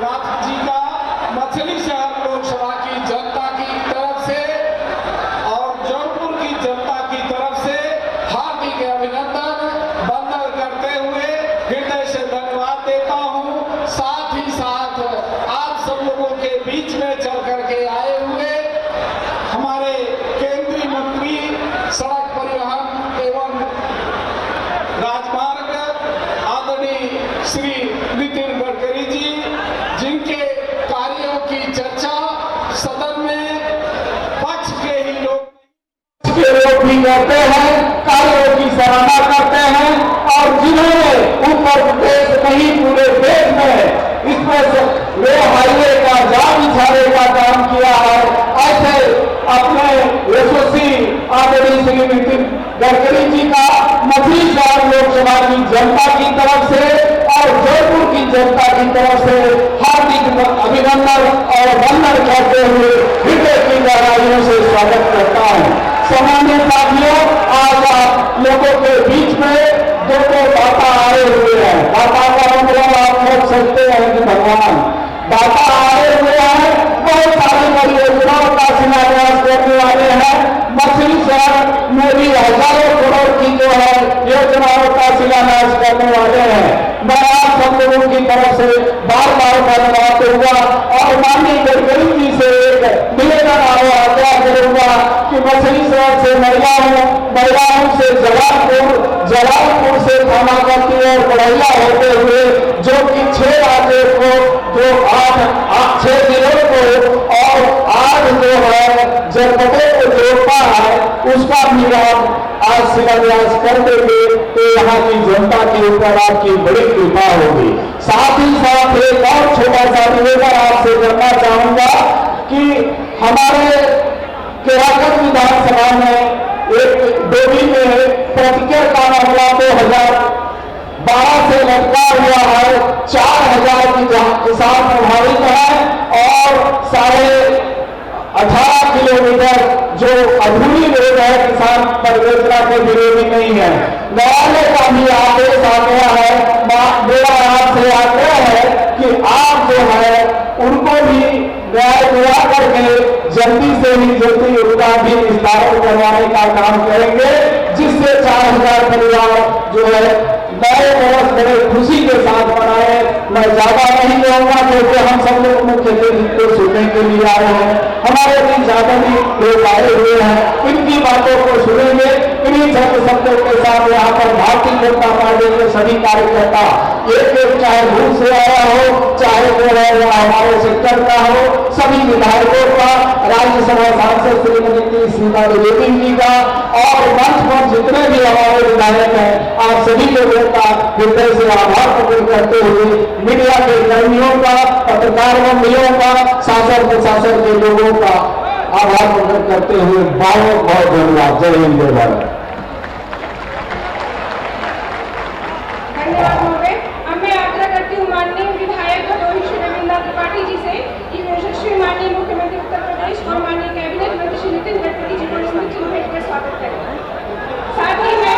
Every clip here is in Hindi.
नाथ जी का मछली शहर लोकसभा की जनता की तरफ से और जौनपुर की जनता की तरफ से हार्दिक अभिनंदन वंदन करते हुए हृदय से धन्यवाद देता हूं। साथ ही साथ आप सब लोगों के बीच में चल करके आए हुए हमारे केंद्रीय मंत्री सड़क परिवहन एवं राजमार्ग आदरणीय श्री नितिन गडकरी जी, जिनके कार्यों की चर्चा सदन में पक्ष के ही लोग भी करते हैं, कार्यों की सराहना करते हैं और जिन्होंने उत्तर प्रदेश नहीं पूरे देश में इसमें वे हाईवे का जाल बिछाने का काम किया है। ऐसे अपने यशस्वी आदरणीय श्री नितिन गडकरी जी का मछली शहर लोकसभा की जनता की तरफ से और जयपुर की जनता की तरफ से हार्दिक अभिनंदन और वंदन करते हुए हृदय की गहराइयों से स्वागत करता हूं। सामान्य साथियों, आज आप लोगों के बीच में दो दाता आए हुए हैं। दाता का मतलब आप सोच सकते हैं कि भगवान दाता आए हुए हैं, बहुत सारी परियोजनाओं का शिलान्यास करने वाले हैं। मछली शहर में भी हजारों करोड़ की जो है योजनाओं का शिलान्यास करने वाले हैं। मैं आप सब लोगों की तरफ से बार बार धन्यवाद दूंगा और माननीय गडकरी जी से एक निवेदन आग्रह करूंगा कि मछली शहर से महिलाओं से जलालपुर से थानागढ़ और बड़ैया होते हुए जो कि 6 राज्यों को जो 6 जिलों को और 8 जो है जनपदों को जोड़ता है, उसका भी आप आज शिलान्यास कर देंगे तो यहाँ की जनता के ऊपर आपकी बड़ी कृपा होगी। साथ ही साथ एक और छोटा सा निवेदन आपसे करना चाहूंगा कि हमारे केराकत विधानसभा में एक डोभी में प्रतिकर का मामला 2012 से लटका हुआ है। 4000 किसान प्रभावित है और 18.5 किलोमीटर जो अधूरी रोड है किसान परियोजना के विरोधी नहीं है। न्यायालय का भी आदेश आ गया है। मेरा आपसे आग्रह है कि आप जो है उनको भी न्याय दिला करके जल्दी से ही जल्दी उनका भी निस्तारण करवाने का काम करेंगे, जिससे 4000 परिवार जो है नए वर्ष बड़े खुशी के साथ मनाए। मैं ज्यादा नहीं कहूंगा क्योंकि हम सब लोग मुख्यमंत्री को सुनने के लिए आए हैं, हमारे भी ज्यादा भी लोग आए हुए हैं, इनकी बातों को सुनेंगे। इन्हीं शब्दों के साथ यहाँ पर भारतीय जनता पार्टी के सभी कार्यकर्ता एक चाहे दूर से आया हो, चाहे वो है हमारे सेक्टर का हो, सभी विधायकों का, राज्यसभा सांसद श्रीमती सीता द्विवेदी जी का और मंच पर जितने भी हमारे विधायक हैं, आप सभी लोगों का हृदय से आभार प्रकट करते हुए मीडिया के कर्मियों का, पत्रकार बंधुओं का, शासन प्रशासन के लोगों का आभार प्रकट करते हुए बहुत बहुत धन्यवाद। जय हिंद, जय भारत। धन्यवाद महोदय। अब मैं आग्रह करती हूँ माननीय विधायक भदोही श्री रविंद्र त्रिपाठी जी से कि यशस्वी माननीय मुख्यमंत्री उत्तर प्रदेश और माननीय कैबिनेट मंत्री श्री नितिन गडकरी जी को स्मृति भेंट कर स्वागत करें। साथ ही मैं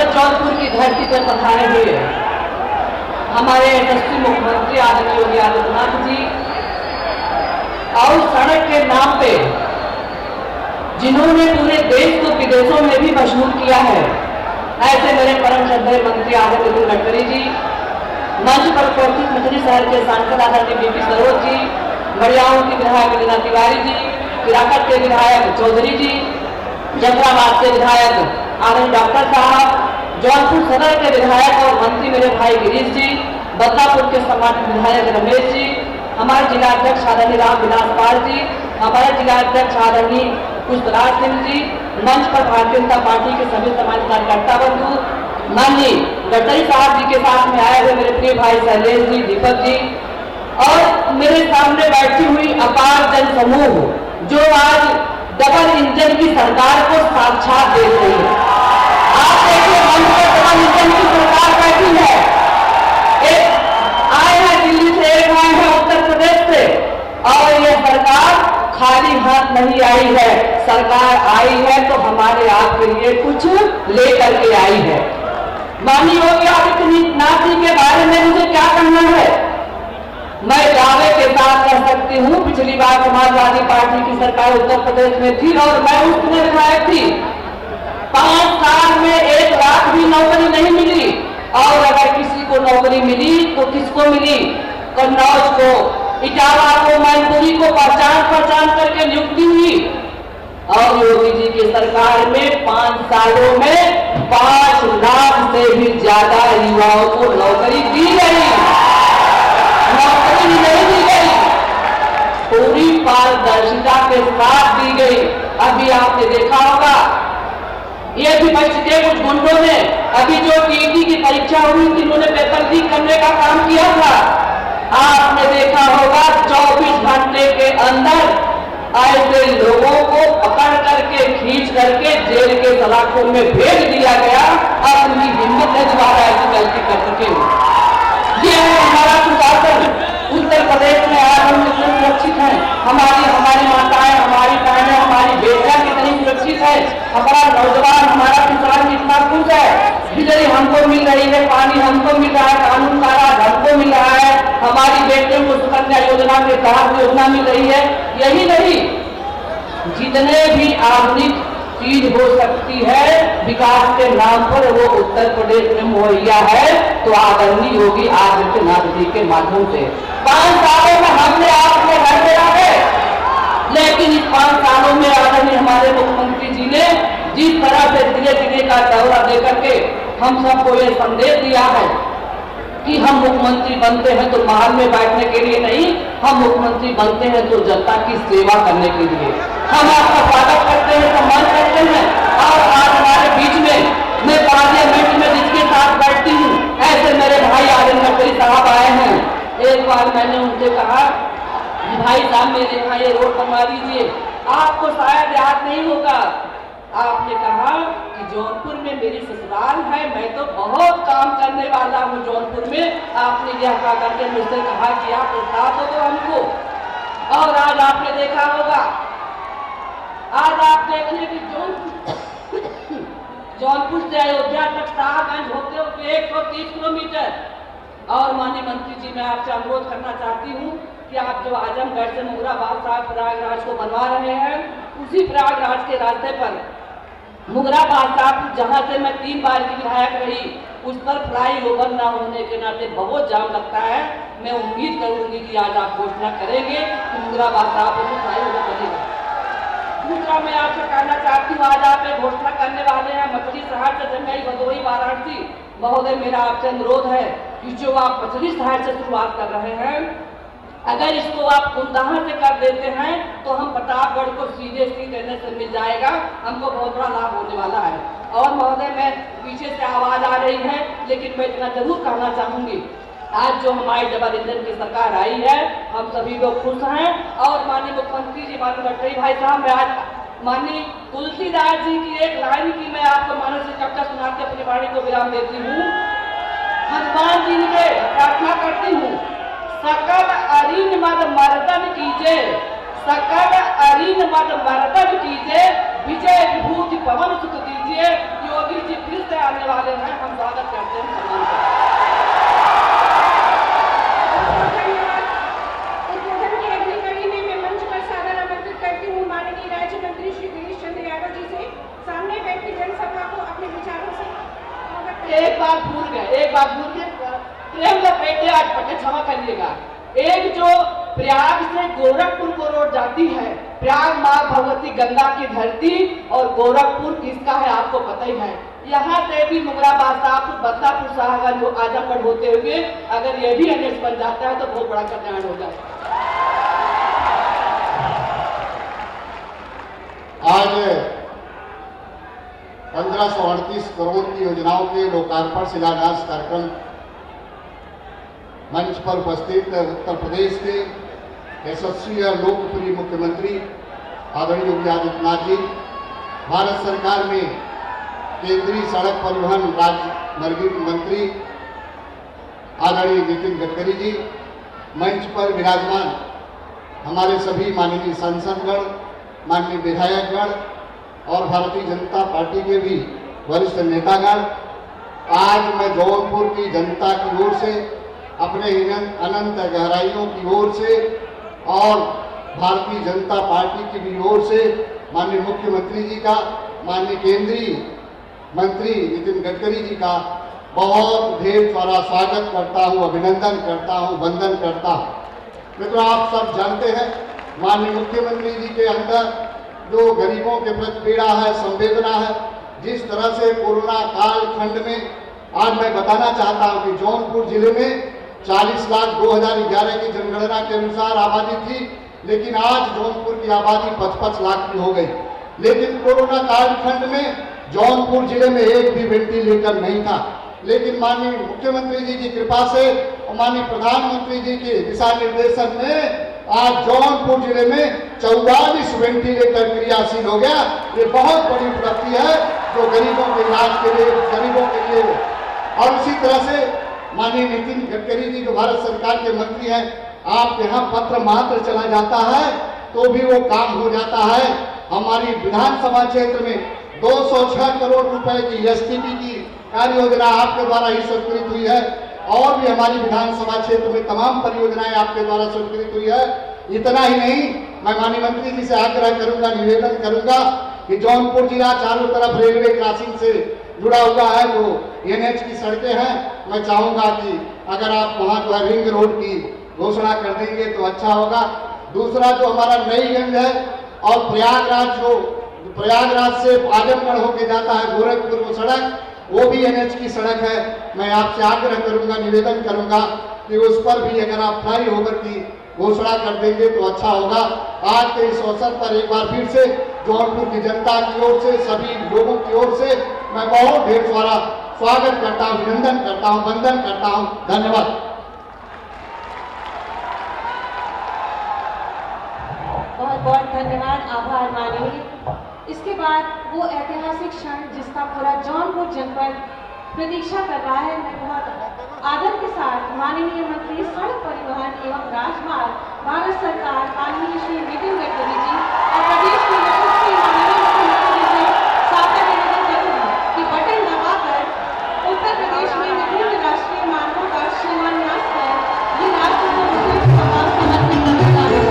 जौनपुर की धरती पर पधारे हुए हमारे यशस्वी मुख्यमंत्री आदरणीय योगी आदित्यनाथ जी और सड़क के नाम पे जिन्होंने पूरे देश को विदेशों में भी मशहूर किया है, ऐसे मेरे परम श्रद्धेय मंत्री आदरणीय नितिन गडकरी जी, मंच पर उपस्थित मछली शहर के सांसद आदरणीय बीपी सरोज जी, बड़ियाओं की विधायक लीना तिवारी जी, किराकत के विधायक चौधरी जी, जफराबाद के विधायक आनंद डॉक्टर साहब, जौनपुर सदर के विधायक और मंत्री मेरे भाई गिरीश जी, बदलापुर के सम्मानित विधायक रमेश जी, हमारे जिलाध्यक्ष आदरणीय रामविलास पाल जी, हमारे जिलाध्यक्ष आदरणीय पुष्पराज सिंह जी, मंच पर भारतीय जनता पार्टी के सभी सम्मानित कार्यकर्ता बंधु, माननीय गडकरी साहब जी के साथ में आए हुए मेरे प्रिय भाई शैलेश जी, दीपक जी और मेरे सामने बैठी हुई अपार जन समूह जो आज डबल इंजन की सरकार को साक्षात देख रही है। आप देखिए मंच पर डबल इंजन की सरकार बैठी है। एक आए हैं दिल्ली से, एक आए हैं उत्तर प्रदेश से और ये सरकार खाली हाथ नहीं आई है। सरकार आई है तो हमारे आपके लिए कुछ लेकर के आई है। माननीय योगी आदित्यनाथ जी के बारे में मुझे क्या कहना है? मैं दावे के साथ कह सकती हूँ पिछली बार समाजवादी पार्टी की सरकार उत्तर प्रदेश में थी और मैं उसमें विधायक थी। 5 साल में 1 लाख भी नौकरी नहीं मिली और अगर किसी को नौकरी मिली तो किसको मिली? कन्नौज को, इटावा को, मैनपुरी को पहचान करके नियुक्ति हुई और योगी जी की सरकार में 5 सालों में 5 लाख से भी ज्यादा युवाओं को नौकरी दी गई। नौकरी नहीं दी गई, पूरी पारदर्शिता के साथ दी गई। अभी आपने देखा होगा ये भी बच के कुछ गुंडों ने अभी जो टीईटी की परीक्षा हुई थी उन्होंने पेपर लीक करने का काम किया था। आपने देखा होगा 24 घंटे के अंदर ऐसे लोगों को पकड़ करके खींच करके जेल के सलाखों में भेज दिया गया। अब उनकी हिम्मत है दोबारा ऐसी गलती कर सके। ये है हमारा सुशासन। उत्तर प्रदेश में आज हम कितने सुरक्षित हैं, हमारी माताएं, हमारी बहनें, हमारी बेटियां कितनी सुरक्षित है, हमारा नौजवान, हमारा किसान कितना खुश है। बिजली हमको मिल रही है, पानी हमको मिल रहा है, कानून का राज हमको मिल रहा है, हमारी बेटियों को सुकन्या योजना के तहत योजना मिल रही है। यही नहीं, जितने भी आधुनिक चीज हो सकती है विकास के नाम पर वो उत्तर प्रदेश में मुहैया है तो आदरणीय योगी आदित्यनाथ जी के माध्यम से 5 सालों में हमने आपके घर में आ गए। लेकिन इस 5 सालों में आदरणीय हमारे मुख्यमंत्री जी ने जिस तरह से धीरे का दौरा देकर के हम सबको ये संदेश दिया है कि हम मुख्यमंत्री बनते हैं तो महल में बैठने के लिए नहीं, हम मुख्यमंत्री बनते हैं तो जनता की सेवा करने के लिए। हम आपका स्वागत करते हैं, सम्मान करते हैं और आज हमारे बीच में मैं पार्लियामेंट में जिसके साथ बैठती हूँ ऐसे मेरे भाई आर्यन गडकरी साहब आए हैं। एक बार मैंने उनसे कहा भाई साहब मेरे यहाँ ये रोड बनवा दीजिए, आपको शायद याद नहीं होगा। आपने कहा कि जौनपुर में मेरी ससुराल है, मैं तो बहुत काम करने वाला हूँ जौनपुर में। आपने यह कहा करके मुझसे कहा कि आप प्रस्ताव दो हमको। और आज आपने देखा होगा, आज आप देख लें कि जौनपुर से अयोध्या तक शाहगंज होते हुए 130 किलोमीटर। और माननीय मंत्री जी मैं आपसे अनुरोध करना चाहती हूँ कि आप जो आजमगढ़ से मुगराबाद साहब प्रयागराज को बनवा रहे हैं उसी प्रयागराज के रास्ते पर मुगराबाद साहब जहाँ से मैं 3 बार की विधायक रही उस पर फ्लाई ओवर न होने के नाते बहुत जाम लगता है। मैं उम्मीद करूंगी कि आज आप घोषणा करेंगे कि मुगराबाद साहब पर फ्लाई ओवर बनेगा। दूसरा मैं आपसे कहना चाहती हूँ आज आप एक घोषणा करने वाले हैं मछली शहर से जंगई भदोही वाराणसी। महोदय मेरा आपसे अनुरोध है कि जो आप मछली शहर से शुरुआत कर रहे हैं अगर इसको आप कुंदाहा से कर देते हैं तो हम प्रतापगढ़ को सीधे देने से मिल जाएगा, हमको बहुत बड़ा लाभ होने वाला है। और महोदय मैं पीछे से आवाज आ रही है लेकिन मैं इतना जरूर कहना चाहूंगी आज जो हमारी डबल इंजन की सरकार आई है हम सभी लोग खुश हैं। और माननीय मुख्यमंत्री जी माननीय गडकरी भाई साहब मैं आज माननीय तुलसीदास जी की एक लाइन की मैं आपको मानस से कविता सुना के अपनी वाणी को विराम देती हूँ। हनुमान जी से प्रार्थना करती हूँ सकल अरिन मद मर्दन कीजे, सकल अरिन मद मर्दन कीजे, विजय विभूति पवन सुख दीजिए। योगी जी फिर से आने वाले हैं, हम स्वागत करते हैं, सम्मान करते हैं। उद्बोधन की अगली कड़ी में मैं मंच पर सादर आमंत्रित करती हूँ माननीय राज्य मंत्री श्री गिरीश चंद्र यादव जी से सामने बैठी जनसभा को अपने विचारों से एक बात भूल गए प्रेम लपेटे आज पटे क्षमा करिएगा। एक जो प्रयाग से गोरखपुर को रोड जाती है, प्रयाग माँ भगवती गंगा की धरती और गोरखपुर किसका है आपको पता ही है। यहाँ से भी मुगराबाद साहब बदलापुर शाहगंज आजमगढ़ होते हुए अगर ये भी एनएच बन जाता है तो बहुत बड़ा कल्याण हो जाए। आज 1538 करोड़ की योजनाओं के लोकार्पण शिलान्यास कार्यक्रम मंच पर उपस्थित उत्तर प्रदेश के यशस्वी और लोकप्रिय मुख्यमंत्री आदरणीय योगी आदित्यनाथ जी, भारत सरकार में केंद्रीय सड़क परिवहन राज्य मार्ग मंत्री आदरणीय नितिन गडकरी जी, मंच पर विराजमान हमारे सभी माननीय सांसदगण, माननीय विधायकगण और भारतीय जनता पार्टी के भी वरिष्ठ नेतागण, आज मैं जौनपुर की जनता की ओर से, अपने अनंत गहराइयों की ओर से और भारतीय जनता पार्टी की भी ओर से माननीय मुख्यमंत्री जी का, माननीय केंद्रीय मंत्री नितिन गडकरी जी का बहुत ढेर सारा स्वागत करता हूं, अभिनंदन करता हूं, वंदन करता हूं। मित्रों, आप सब जानते हैं माननीय मुख्यमंत्री जी के अंदर जो गरीबों के प्रति पीड़ा है, संवेदना है, जिस तरह से कोरोना काल खंड में आज मैं बताना चाहता हूं कि जौनपुर जिले में 40 लाख 2011 की जनगणना के अनुसार आबादी थी, लेकिन आज जौनपुर की आबादी 55 लाख की हो गई। लेकिन कोरोना काल खंड में जौनपुर जिले में एक भी वेंटिलेटर नहीं था, लेकिन माननीय मुख्यमंत्री जी की कृपा से और माननीय प्रधानमंत्री जी के दिशा निर्देशन में आज जौनपुर जिले में 44 वेंटिलेटर क्रियाशील हो गया। ये बहुत बड़ी उपलब्धि है जो गरीबों के इलाज के लिए, गरीबों के लिए। और इसी तरह से माननीय नितिन गडकरी जी जो भारत सरकार के मंत्री हैं, आपके यहाँ पत्र मात्र चला जाता है तो भी वो काम हो जाता है। हमारी विधानसभा क्षेत्र में 206 करोड़ रुपए की एसटीपी की कार्य योजना आपके द्वारा ही स्वीकृत हुई है और भी हमारी विधानसभा क्षेत्र में तमाम परियोजनाएं आपके द्वारा स्वीकृत हुई है। इतना ही नहीं, मैं माननीय मंत्री जी से आग्रह करूंगा, निवेदन करूंगा कि जौनपुर जिला चारों तरफ रेलवे क्रॉसिंग से जुड़ा हुआ है, जो एनएच की सड़कें हैं, मैं चाहूंगा कि अगर आप वहां जो है रिंग रोड की घोषणा कर देंगे तो अच्छा होगा। दूसरा जो हमारा नईगंज है और प्रयागराज से आजमगढ़ होके जाता है गोरखपुर को सड़क, वो भी एनएच की सड़क है। मैं आपसे आग्रह करूंगा, निवेदन करूंगा कि उस पर भी अगर आप फ्लाई ओवर की घोषणा कर देंगे तो अच्छा होगा। आज के इस अवसर पर एक बार फिर से जौनपुर की जनता की ओर से, सभी लोगों की ओर से मैं बहुत ढेर सारा स्वागत करता हूं, अभिनंदन करता हूं, वंदन करता हूं। धन्यवाद। बहुत बहुत धन्यवाद, आभार माननीय। इसके बाद वो ऐतिहासिक क्षण जिसका पूरा जौनपुर जनपद प्रतीक्षा कर रहा है, मैं बहुत आदर के साथ माननीय मंत्री सड़क परिवहन एवं राजमार्ग भारत सरकार माननीय श्री नितिन गडकरी जी और प्रदेश के यशस्वी माननीय मुख्यमंत्री जी से सादर निवेदन करूंगी कि बटन दबाकर उत्तर प्रदेश में विभिन्न राष्ट्रीय मार्गों का शिलान्यास कर ये राष्ट्र को मुख्य समाज समर्पित करना है।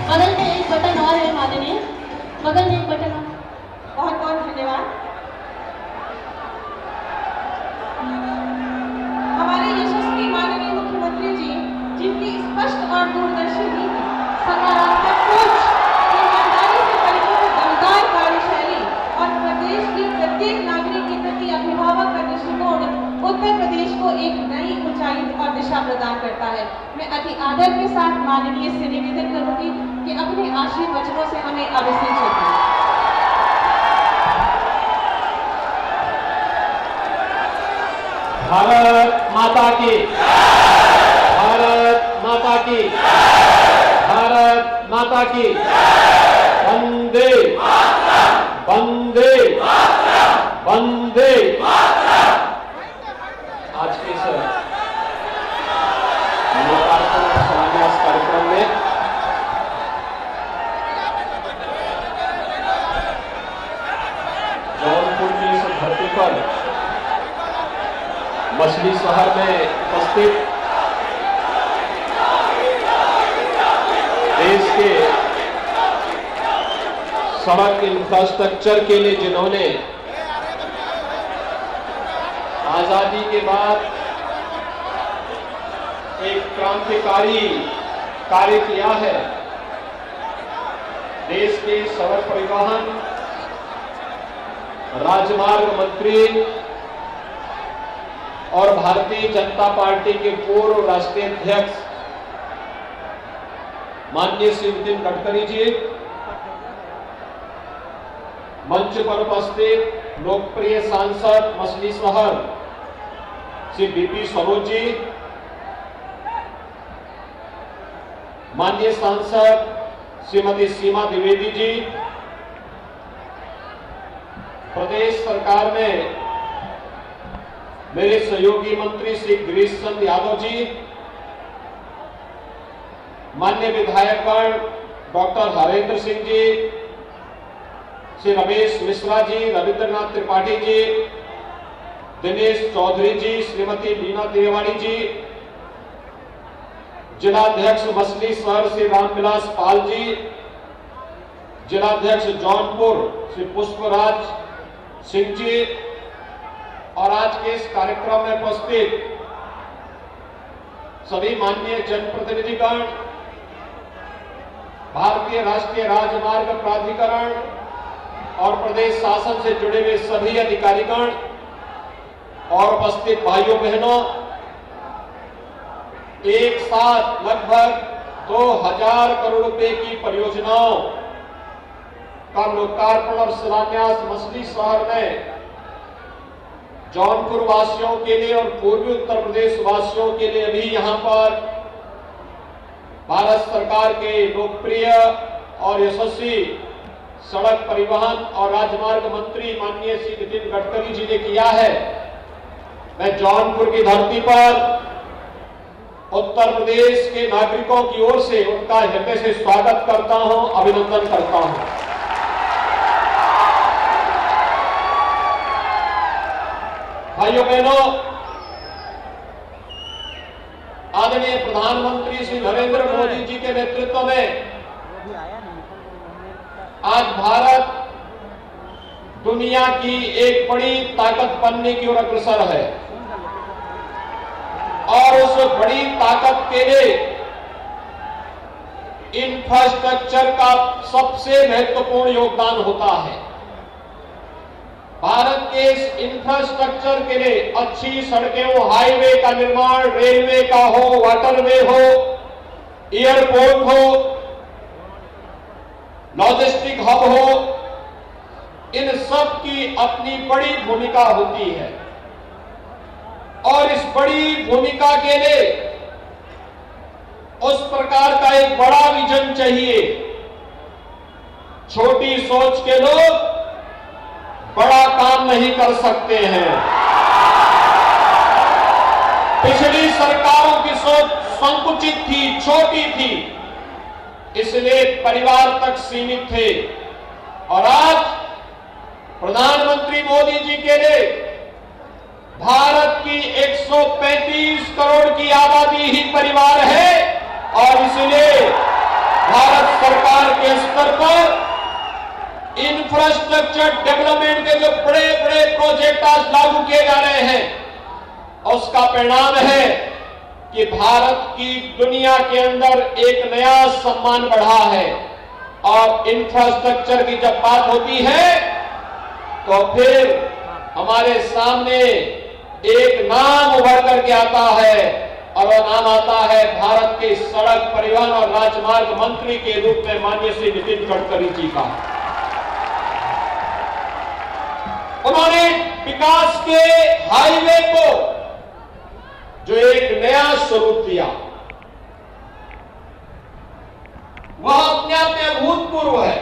बगल में एक बटन और है माननीय, बगल में एक बटन और। बहुत बहुत धन्यवाद। हमारे यशस्वी माननीय मुख्यमंत्री जी, जिनकी स्पष्ट और दूरदर्शी नीति, सकारात्मक सोच, ईमानदारी से परिपूर्ण दमदार कार्यशैली और प्रदेश की प्रत्येक नागरिक के प्रति अभिभावक का दृष्टिकोण उत्तर प्रदेश को एक नई ऊंचाई और दिशा प्रदान करता है। मैं अति आदर के साथ माननीय से निवेदन करूंगी कि अपने आशीर्वचनों से हमें अभिषेक करें। भारत माता की, भारत माता की, भारत माता की। वंदे वंदे वंदे। आज के इस लोकार्पण शिलान्यास कार्यक्रम में जौनपुर की इस धरती पर मछली शहर में उपस्थित देश के सड़क इंफ्रास्ट्रक्चर के लिए जिन्होंने आजादी के बाद एक क्रांतिकारी कार्य किया है, देश के सड़क परिवहन राजमार्ग मंत्री और भारतीय जनता पार्टी के पूर्व राष्ट्रीय अध्यक्ष माननीय श्री नितिन गडकरी जी, मंच पर उपस्थित लोकप्रिय सांसद मछली शहर श्री बीपी सरोज जी, माननीय सांसद श्रीमती सीमा द्विवेदी जी, प्रदेश सरकार में मेरे सहयोगी मंत्री श्री गिरीश चंद्र यादव जी, माननीय विधायकगण डॉक्टर हरेंद्र सिंह जी, श्री रमेश मिश्रा जी, रविंद्रनाथ त्रिपाठी जी, दिनेश चौधरी जी, श्रीमती बीना तिवारी जी, जिलाध्यक्ष मछली शहर श्री रामविलास पाल जी, जिलाध्यक्ष जौनपुर श्री पुष्पराज सिंह जी, और आज के इस कार्यक्रम में उपस्थित सभी माननीय जनप्रतिनिधिगण, भारतीय राष्ट्रीय राजमार्ग प्राधिकरण और प्रदेश शासन से जुड़े हुए सभी अधिकारीगण और उपस्थित भाइयों बहनों, एक साथ लगभग 2000 करोड़ रुपए की परियोजनाओं का लोकार्पण और शिलान्यास मछली शहर में जौनपुर वासियों के लिए और पूर्वी उत्तर प्रदेश वासियों के लिए भी यहां पर भारत सरकार के लोकप्रिय और यशस्वी सड़क परिवहन और राजमार्ग मंत्री माननीय श्री नितिन गडकरी जी ने किया है। मैं जौनपुर की धरती पर उत्तर प्रदेश के नागरिकों की ओर से उनका हृदय से स्वागत करता हूं, अभिनंदन करता हूं। भाइयों बहनों, आदरणीय प्रधानमंत्री श्री नरेंद्र मोदी जी के नेतृत्व में आज भारत दुनिया की एक बड़ी ताकत बनने की ओर अग्रसर है और उस बड़ी ताकत के लिए इंफ्रास्ट्रक्चर का सबसे महत्वपूर्ण योगदान होता है। भारत के इस इंफ्रास्ट्रक्चर के लिए अच्छी सड़कें हो, हाईवे का निर्माण, रेलवे का हो, वाटरवे हो, एयरपोर्ट हो, लॉजिस्टिक हब हो, इन सब की अपनी बड़ी भूमिका होती है और इस बड़ी भूमिका के लिए उस प्रकार का एक बड़ा विजन चाहिए। छोटी सोच के लोग बड़ा काम नहीं कर सकते हैं। पिछली सरकारों की सोच संकुचित थी, छोटी थी, इसलिए परिवार तक सीमित थे और आज प्रधानमंत्री मोदी जी के लिए भारत की 135 करोड़ की आबादी ही परिवार है और इसलिए भारत सरकार के स्तर पर इंफ्रास्ट्रक्चर डेवलपमेंट के जो बड़े बड़े प्रोजेक्ट आज लागू किए जा रहे हैं, उसका परिणाम है कि भारत की दुनिया के अंदर एक नया सम्मान बढ़ा है। और इंफ्रास्ट्रक्चर की जब बात होती है तो फिर हमारे सामने एक नाम उभर करके आता है और वह नाम आता है भारत के सड़क परिवहन और राजमार्ग मंत्री के रूप में माननीय श्री नितिन गडकरी जी का। उन्होंने विकास के हाईवे को जो एक नया स्वरूप दिया, वह अपने आप में अभूतपूर्व है,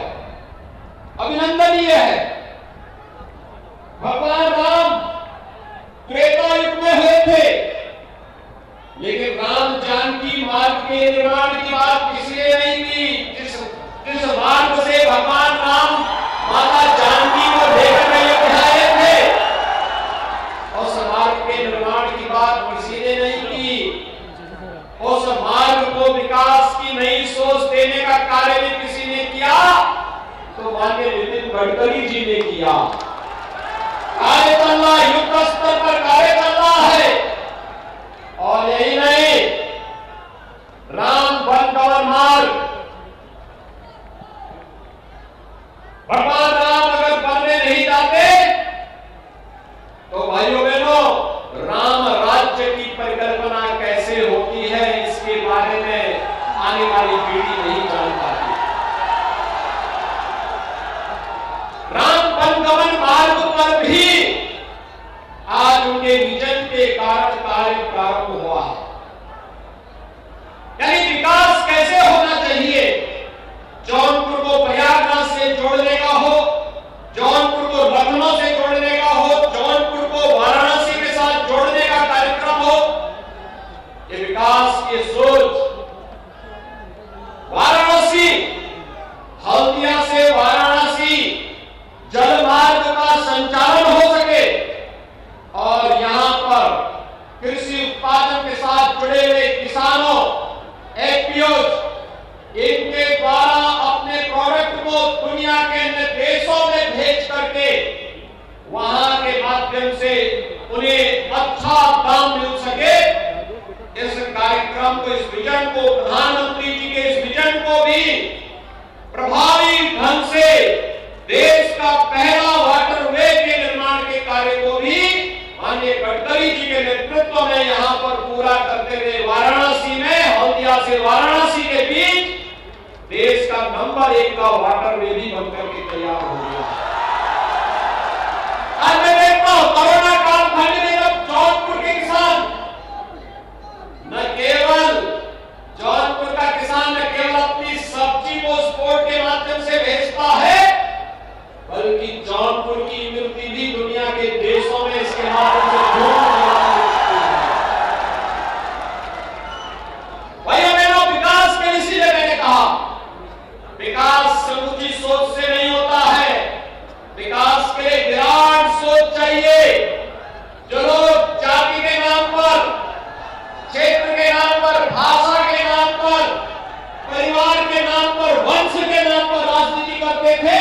अभिनंदनीय है। भगवान राम त्रेता युग में हुए थे, लेकिन राम जानकी मार्ग के निर्माण की बात किसी ने नहीं की। जिस मार्ग से भगवान राम माता जानकी को लेकर अयोध्या आए थे, उस मार्ग के निर्माण की बात किसी ने नहीं की। उस मार्ग को विकास की नई सोच देने का कार्य भी किसी ने किया तो माननीय नितिन गडकरी जी ने किया। कार्य करना, युद्ध स्तर पर कार्य करना है और यही नहीं, राम वन गवन मार्ग जल मार्ग का संचालन हो सके और यहां पर कृषि उत्पादन के साथ जुड़े हुए किसानों, एफपीओज, इनके द्वारा अपने प्रोडक्ट को दुनिया के अन्य देशों में भेज करके वहां के माध्यम से उन्हें अच्छा दाम मिल सके, इस कार्यक्रम को, इस विजन को, प्रधानमंत्री जी के इस विजन को भी प्रभावी ढंग से देश का पहला वाटरवे के निर्माण के कार्य को भी माननीय गडकरी जी के नेतृत्व में यहां पर पूरा करते हुए वाराणसी में, हल्दिया से वाराणसी के बीच देश का नंबर 1 का वाटरवे भी बनकर के तैयार हो गया। आज मैं देखता हूं कोरोना कालखंड में जब जौनपुर के किसान, न केवल जौनपुर का किसान न केवल अपनी सब्जी को एक्सपोर्ट के माध्यम से भेजता है, बल्कि जौनपुर की मिट्टी भी दुनिया के देशों में इसके माध्यम से भैया मेरा विकास के, इसीलिए मैंने कहा विकास समूची सोच से नहीं होता है, विकास के लिए विराट सोच चाहिए। जो लोग जाति के नाम पर, क्षेत्र के नाम पर, भाषा के नाम पर, परिवार के नाम पर, वंश के नाम पर राजनीति करते थे,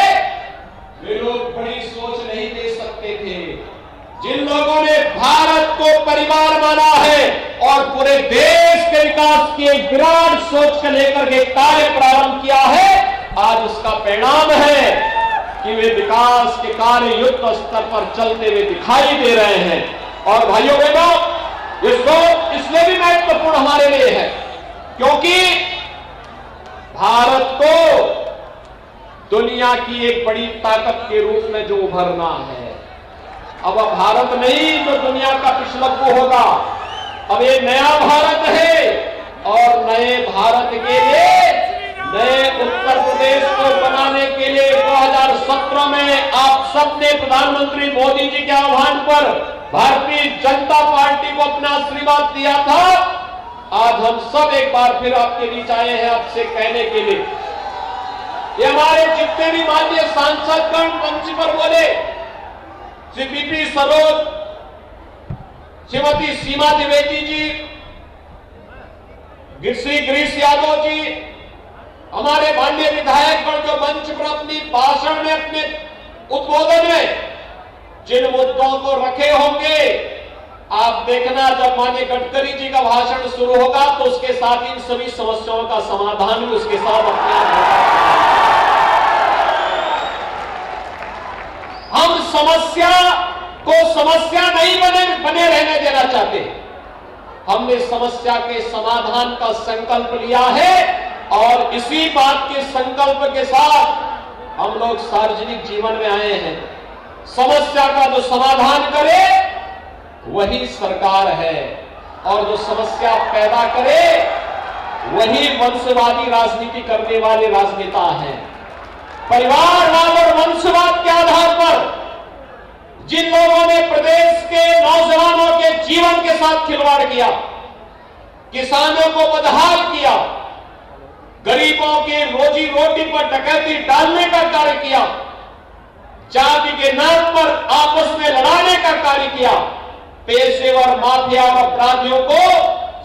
वे लोग बड़ी सोच नहीं दे सकते थे। जिन लोगों ने भारत को परिवार माना है और पूरे देश के विकास की एक विराट सोच को लेकर के कार्य प्रारंभ किया है, आज उसका परिणाम है कि वे विकास के कार्य युद्ध स्तर पर चलते हुए दिखाई दे रहे हैं। और भाइयों बहनों, ये सोच इसलिए भी महत्वपूर्ण हमारे लिए है क्योंकि भारत को दुनिया की एक बड़ी ताकत के रूप में जो उभरना है, अब भारत नहीं जो दुनिया का पिछलग्गू होगा, अब ये नया भारत है और नए भारत के लिए, नए उत्तर प्रदेश को बनाने के लिए 2017 में आप सबने प्रधानमंत्री मोदी जी के आह्वान पर भारतीय जनता पार्टी को अपना आशीर्वाद दिया था। आज हम सब एक बार फिर आपके बीच आए हैं आपसे कहने के लिए, ये हमारे जितने भी माननीय सांसदगण मंच पर बोले, श्री बीपी सरोज, श्रीमती सीमा द्विवेदी जी, श्री गिरीश यादव जी, हमारे माननीय विधायकगण जो मंच पर अपनी भाषण में, अपने उद्बोधन में जिन मुद्दों को रखे होंगे, आप देखना जब माननीय गडकरी जी का भाषण शुरू होगा तो उसके साथ इन सभी समस्याओं का समाधान भी उसके साथ अपने आप होगा। हम समस्या को समस्या नहीं बने रहने देना चाहते। हमने समस्या के समाधान का संकल्प लिया है और इसी बात के संकल्प के साथ हम लोग सार्वजनिक जीवन में आए हैं। समस्या का जो समाधान करे वही सरकार है और जो समस्या पैदा करे वही वंशवादी राजनीति करने वाले राजनेता हैं। परिवारवाद और वंशवाद के आधार पर जिन लोगों ने प्रदेश के नौजवानों के जीवन के साथ खिलवाड़ किया, किसानों को बदहाल किया, गरीबों के रोजी रोटी पर डकैती डालने का कार्य किया, जाति के नाम पर आपस में लड़ाने का कार्य किया, पेशेवर माफिया और अपराधियों को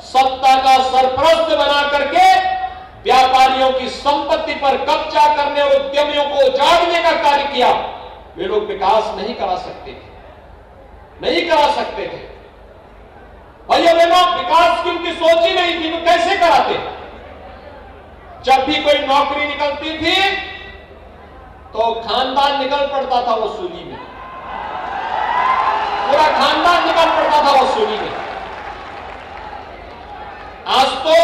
सत्ता का सरपरस्त बना करके व्यापारियों की संपत्ति पर कब्जा करने और उद्यमियों को उजाड़ने का कार्य किया, वे लोग विकास नहीं करा सकते थे, नहीं करा सकते थे। भैया बहनों, विकास की उनकी सोच ही नहीं थी, वो कैसे कराते? जब भी कोई नौकरी निकलती थी तो खानदान निकल पड़ता था वसूली में, पूरा खानदान निकल पड़ता था वसूली में। आज तो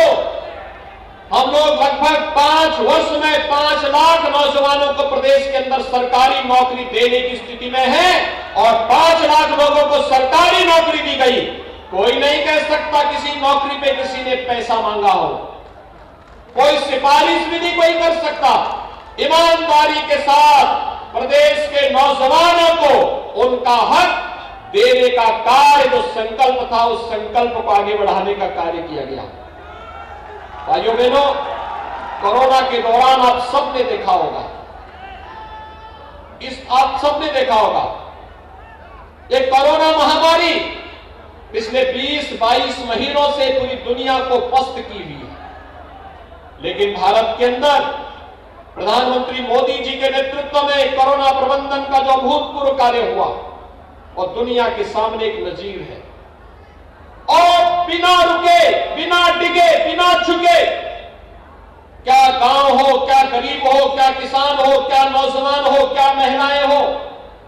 हम लोग लगभग 5 वर्ष में 5 लाख नौजवानों को प्रदेश के अंदर सरकारी नौकरी देने की स्थिति में है और 5 लाख लोगों को सरकारी नौकरी दी गई। कोई नहीं कह सकता किसी नौकरी पे किसी ने पैसा मांगा हो, कोई सिफारिश भी नहीं कोई कर सकता। ईमानदारी के साथ प्रदेश के नौजवानों को उनका हक देने का कार्य जो संकल्प था, उस संकल्प को आगे बढ़ाने का कार्य किया गया। भाइयों बहनों, कोरोना के दौरान आप सबने देखा होगा इस आप सबने देखा होगा, ये कोरोना महामारी पिछले 20-22 महीनों से पूरी दुनिया को पस्त की हुई है, लेकिन भारत के अंदर प्रधानमंत्री मोदी जी के नेतृत्व में कोरोना प्रबंधन का जो अभूतपूर्व कार्य हुआ और दुनिया के सामने एक नजीर है। और बिना रुके, बिना डिगे, बिना झुके, क्या गांव हो, क्या गरीब हो, क्या किसान हो, क्या नौजवान हो, क्या महिलाएं हो,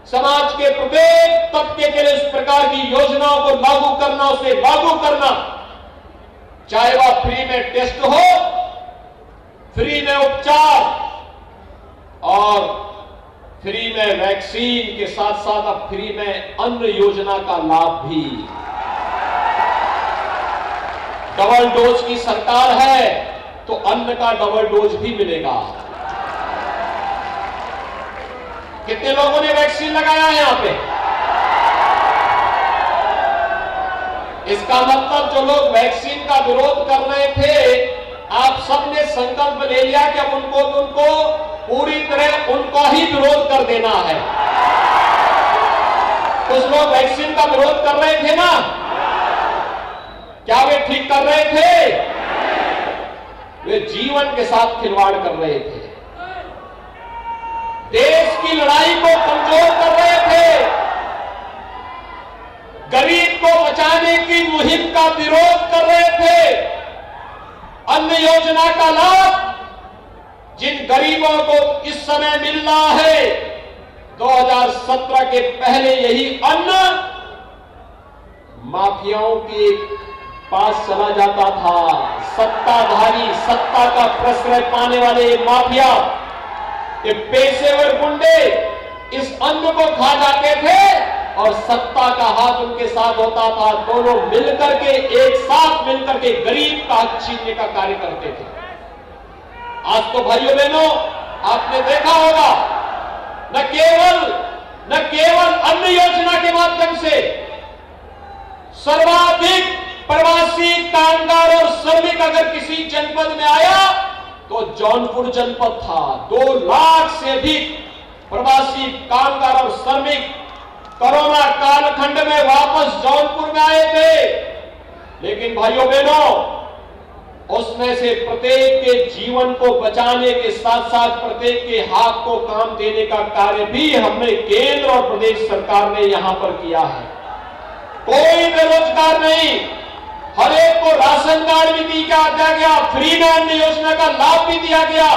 समाज के प्रत्येक तबके के लिए इस प्रकार की योजनाओं को लागू करना, उसे लागू करना, चाहे वह फ्री में टेस्ट हो, फ्री में उपचार और फ्री में वैक्सीन के साथ साथ अब फ्री में अन्न योजना का लाभ भी। डबल डोज की सरकार है तो अन्न का डबल डोज भी मिलेगा। कितने लोगों ने वैक्सीन लगाया है यहां पे? इसका मतलब जो लोग वैक्सीन का विरोध कर रहे थे, आप सबने संकल्प ले लिया कि अब उनको पूरी तरह उनका ही विरोध कर देना है। कुछ लोग वैक्सीन का विरोध कर रहे थे ना, क्या वे ठीक कर रहे थे? वे जीवन के साथ खिलवाड़ कर रहे थे, देश की लड़ाई को कमजोर कर रहे थे, गरीब को बचाने की मुहिम का विरोध कर रहे थे। अन्न योजना का लाभ जिन गरीबों को इस समय मिल रहा है, 2017 के पहले यही अन्न माफियाओं के पास चला जाता था। सत्ताधारी, सत्ता का प्रश्रय पाने वाले ये माफिया, ये पेशेवर गुंडे इस अन्न को खा जाते थे और सत्ता का हाथ उनके साथ होता था। दोनों मिलकर के, एक साथ मिलकर के गरीब का हक छीनने का कार्य करते थे। आज तो भाइयों बहनों, आपने देखा होगा, न केवल अन्न योजना के माध्यम से सर्वाधिक प्रवासी कामगार और श्रमिक अगर किसी जनपद में आया तो जौनपुर जनपद था। 2 लाख से अधिक प्रवासी कामगार और श्रमिक कोरोना कालखंड में वापस जौनपुर में आए थे। लेकिन भाइयों बहनों, उसमें से प्रत्येक के जीवन को बचाने के साथ साथ प्रत्येक के हाथ को काम देने का कार्य भी हमने केंद्र और प्रदेश सरकार ने यहां पर किया है। कोई बेरोजगार नहीं, हर एक को राशन कार्ड भी दिया गया, फ्री में अन्न योजना का लाभ भी दिया गया।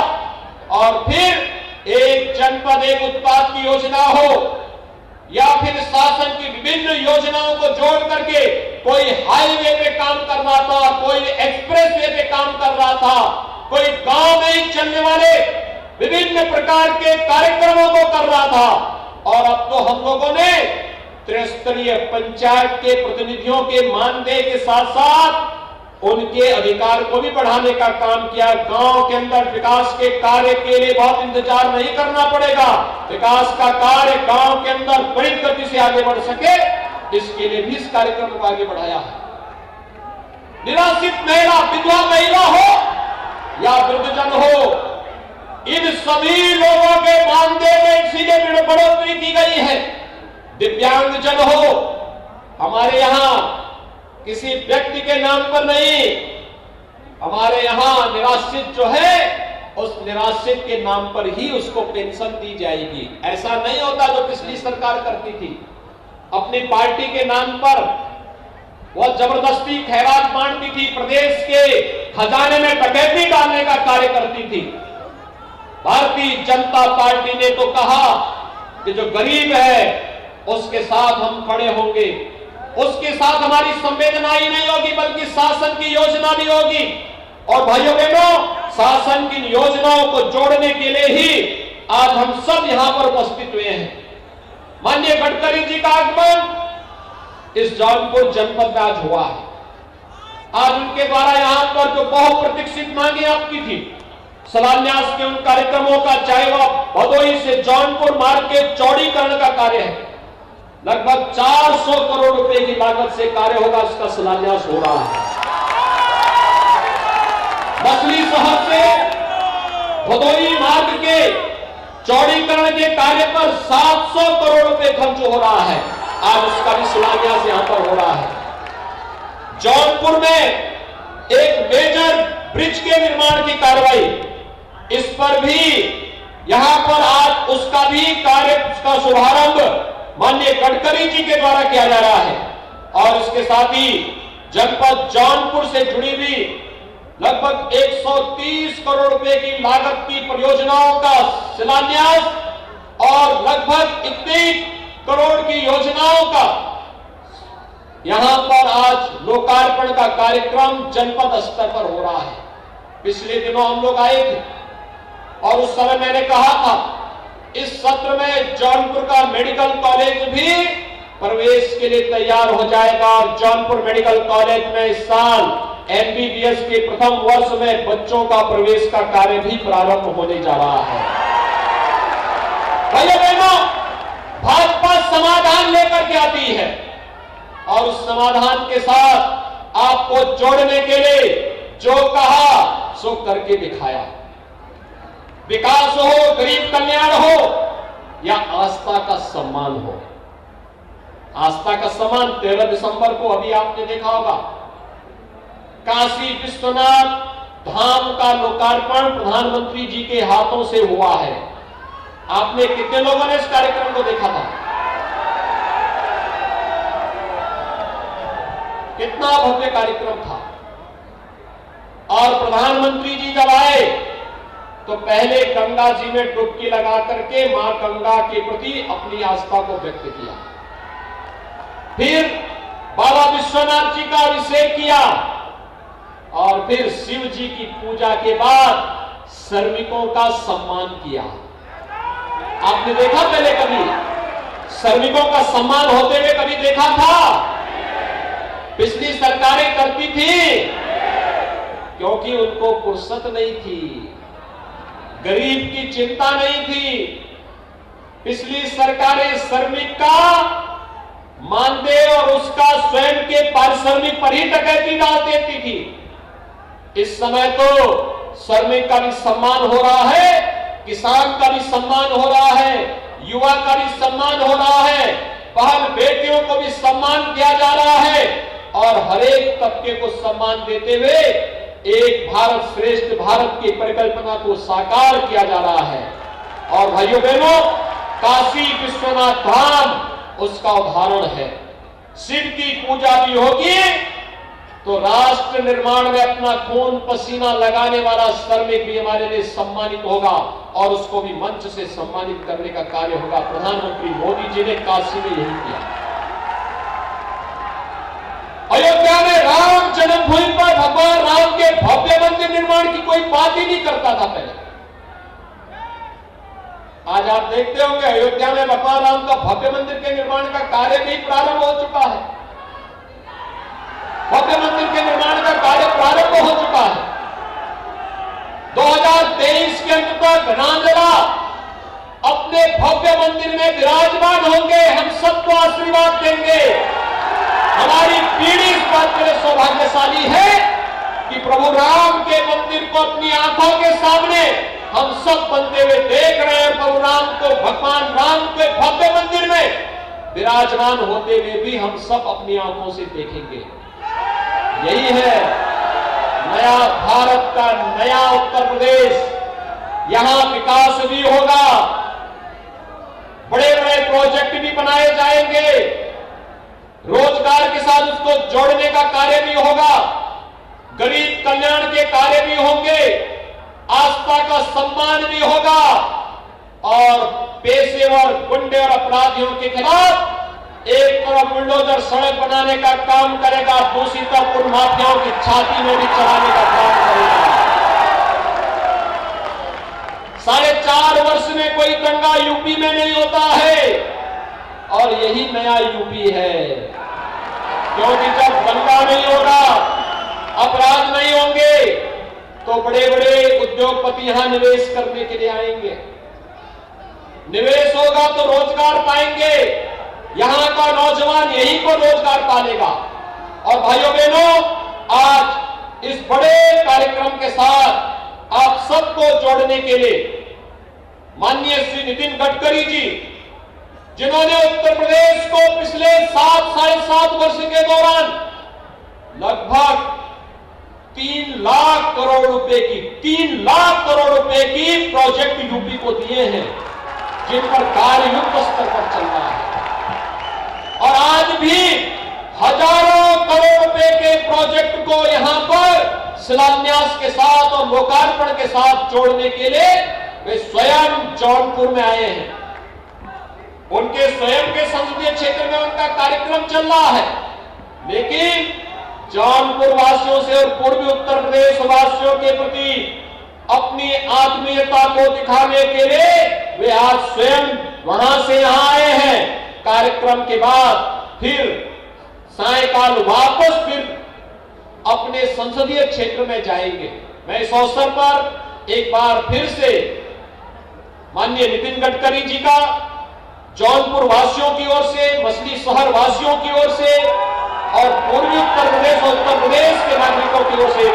और फिर एक जनपद एक उत्पाद की योजना हो या फिर शासन की विभिन्न योजनाओं को जोड़ करके कोई हाईवे पे काम कर रहा था, कोई एक्सप्रेस वे पे काम कर रहा था, कोई गांव में ही चलने वाले विभिन्न प्रकार के कार्यक्रमों को कर रहा था। और अब तो हम लोगों ने त्रिस्तरीय पंचायत के प्रतिनिधियों के मानदेय के साथ साथ उनके अधिकार को भी बढ़ाने का काम किया। गांव के अंदर विकास के कार्य के लिए बहुत इंतजार नहीं करना पड़ेगा। विकास का कार्य गांव के अंदर त्वरित गति से आगे बढ़ सके, इसके लिए भी इस कार्यक्रम को आगे बढ़ाया है। निराश्रित महिला, विधवा महिला हो या वृद्धजन हो, इन सभी लोगों के मानदेय में सीधे बढ़ोतरी की गई है। दिव्यांगजन हो, हमारे यहां किसी व्यक्ति के नाम पर नहीं, हमारे यहां निराश्रित जो है उस निराश्रित के नाम पर ही उसको पेंशन दी जाएगी। ऐसा नहीं होता जो पिछली सरकार करती थी, अपनी पार्टी के नाम पर वह जबरदस्ती खैरात बांटती थी, प्रदेश के खजाने में डकैती डालने का कार्य करती थी। भारतीय जनता पार्टी ने तो कहा कि जो गरीब है उसके साथ हम खड़े होंगे, उसके साथ हमारी संवेदना ही नहीं होगी बल्कि शासन की योजना भी होगी। और भाइयों बहनों, शासन की योजनाओं को जोड़ने के लिए ही आज हम सब यहां पर उपस्थित हुए हैं। माननीय गडकरी जी का आगमन इस जौनपुर जनपद में आज हुआ है। आज उनके द्वारा यहां पर जो बहुप्रतीक्षित मांगे आपकी थी, शिलान्यास के उन कार्यक्रमों का, चाहे वह भदोही से जौनपुर मार्ग के चौड़ीकरण का कार्य है, लगभग 400 करोड़ रुपए की लागत से कार्य होगा, इसका शिलान्यास हो रहा है। मछली शहर से भदोही मार्ग के चौड़ीकरण के कार्य पर 700 करोड़ रुपए खर्च हो रहा है, आज उसका भी शिलान्यास यहां पर हो रहा है। जौनपुर में एक मेजर ब्रिज के निर्माण की कार्रवाई, इस पर भी यहां पर आज उसका भी कार्य, उसका शुभारंभ माननीय गडकरी जी के द्वारा किया जा रहा है। और इसके साथ ही जनपद जौनपुर से जुड़ी हुई लगभग 130 करोड़ रुपए की लागत की परियोजनाओं का शिलान्यास और लगभग इतनी करोड़ की योजनाओं का यहां पर आज लोकार्पण का कार्यक्रम जनपद स्तर पर हो रहा है। पिछले दिनों हम लोग आए थे और उस समय मैंने कहा था इस सत्र में जौनपुर का मेडिकल कॉलेज भी प्रवेश के लिए तैयार हो जाएगा और जौनपुर मेडिकल कॉलेज में इस साल एमबीबीएस के प्रथम वर्ष में बच्चों का प्रवेश का कार्य भी प्रारंभ होने जा रहा है। भाइयों बहनों, भाजपा समाधान लेकर के आती है और उस समाधान के साथ आपको जोड़ने के लिए जो कहा सो करके दिखाया। विकास हो, गरीब कल्याण हो या आस्था का सम्मान हो। आस्था का सम्मान 13 दिसंबर को अभी आपने देखा होगा, काशी विश्वनाथ धाम का लोकार्पण प्रधानमंत्री जी के हाथों से हुआ है। आपने कितने लोगों ने इस कार्यक्रम को देखा था? कितना भव्य कार्यक्रम था। और प्रधानमंत्री जी जब आए तो पहले गंगा जी में डुबकी लगा करके मां गंगा के प्रति अपनी आस्था को व्यक्त किया, फिर बाबा विश्वनाथ जी का अभिषेक किया और फिर शिव जी की पूजा के बाद श्रमिकों का सम्मान किया। आपने देखा पहले कभी श्रमिकों का सम्मान होते हुए कभी देखा था? पिछली सरकारें करती थी क्योंकि उनको फुर्सत नहीं थी, गरीब की चिंता नहीं थी। पिछली सरकारें श्रमिक का मानदेय और उसका स्वयं के पारिश्रमिक पर ही डकैती डाल देती थी। इस समय तो श्रमिक का भी सम्मान हो रहा है, किसान का भी सम्मान हो रहा है, युवा का भी सम्मान हो रहा है, बहन बेटियों को भी सम्मान दिया जा रहा है और हर एक तबके को सम्मान देते हुए एक भारत श्रेष्ठ भारत की परिकल्पना को साकार किया जा रहा है। और भाइयों बहनों, काशी विश्वनाथ धाम उसका उदाहरण है। शिव की पूजा भी होगी तो राष्ट्र निर्माण में अपना खून पसीना लगाने वाला श्रमिक भी हमारे लिए सम्मानित होगा और उसको भी मंच से सम्मानित करने का कार्य होगा। प्रधानमंत्री मोदी जी ने काशी में यही किया। अयोध्या में राम जन्मभूमि पर भगवान राम के भव्य मंदिर निर्माण की कोई बात ही नहीं करता था पहले। आज आप देखते होंगे अयोध्या में भगवान राम का भव्य मंदिर के निर्माण का कार्य भी प्रारंभ हो चुका है। भव्य मंदिर के निर्माण का कार्य प्रारंभ हो चुका है। 2023 के अंत तक रामलला अपने भव्य मंदिर में विराजमान होंगे। हम सबको आशीर्वाद देंगे। हमारी पीढ़ी इस बात के लिए सौभाग्यशाली है कि प्रभु राम के मंदिर को अपनी आंखों के सामने हम सब बनते हुए देख रहे हैं। प्रभु राम को, भगवान राम के भव्य मंदिर में विराजमान होते हुए भी हम सब अपनी आंखों से देखेंगे। यही है नया भारत का नया उत्तर प्रदेश। यहां विकास भी होगा, बड़े बड़े प्रोजेक्ट भी बनाए जाएंगे, रोजगार के साथ उसको जोड़ने का कार्य भी होगा, गरीब कल्याण के कार्य भी होंगे, आस्था का सम्मान भी होगा और पेशेवर गुंडे और अपराधियों के खिलाफ एक तरफ बुलडोजर सड़क बनाने का काम करेगा, दूसरी तरफ उन माफियाओं की छाती में भी चढ़ाने का काम करेगा। 4.5 वर्ष में कोई दंगा यूपी में नहीं होता है और यही नया यूपी है। क्योंकि जब दंगा नहीं होगा, अपराध नहीं होंगे तो बड़े बड़े उद्योगपति यहां निवेश करने के लिए आएंगे। निवेश होगा तो रोजगार पाएंगे, यहां का नौजवान यही को रोजगार पालेगा। और भाइयों बहनों, आज इस बड़े कार्यक्रम के साथ आप सबको जोड़ने के लिए माननीय श्री नितिन गडकरी जी, जिन्होंने उत्तर प्रदेश को पिछले 7-7.5 वर्ष के दौरान लगभग 3 लाख करोड़ रुपए की प्रोजेक्ट यूपी को दिए हैं, जिन पर कार्य युद्ध स्तर पर चल रहा है। और आज भी हजारों करोड़ रुपए के प्रोजेक्ट को यहां पर शिलान्यास के साथ और लोकार्पण के साथ जोड़ने के लिए वे स्वयं जौनपुर में आए हैं। उनके स्वयं के संसदीय क्षेत्र में उनका कार्यक्रम चल रहा है, लेकिन जौनपुर वासियों से और पूर्वी उत्तर प्रदेश वासियों के प्रति अपनी आत्मीयता को दिखाने के लिए वे आज स्वयं वहां से यहां आए हैं। कार्यक्रम के बाद फिर सायंकाल वापस फिर अपने संसदीय क्षेत्र में जाएंगे। मैं इस अवसर पर एक बार फिर से माननीय नितिन गडकरी जी का जौनपुर वासियों की ओर से, मछली शहर वासियों की ओर से और पूर्वी उत्तर प्रदेश और उत्तर प्रदेश के नागरिकों की ओर से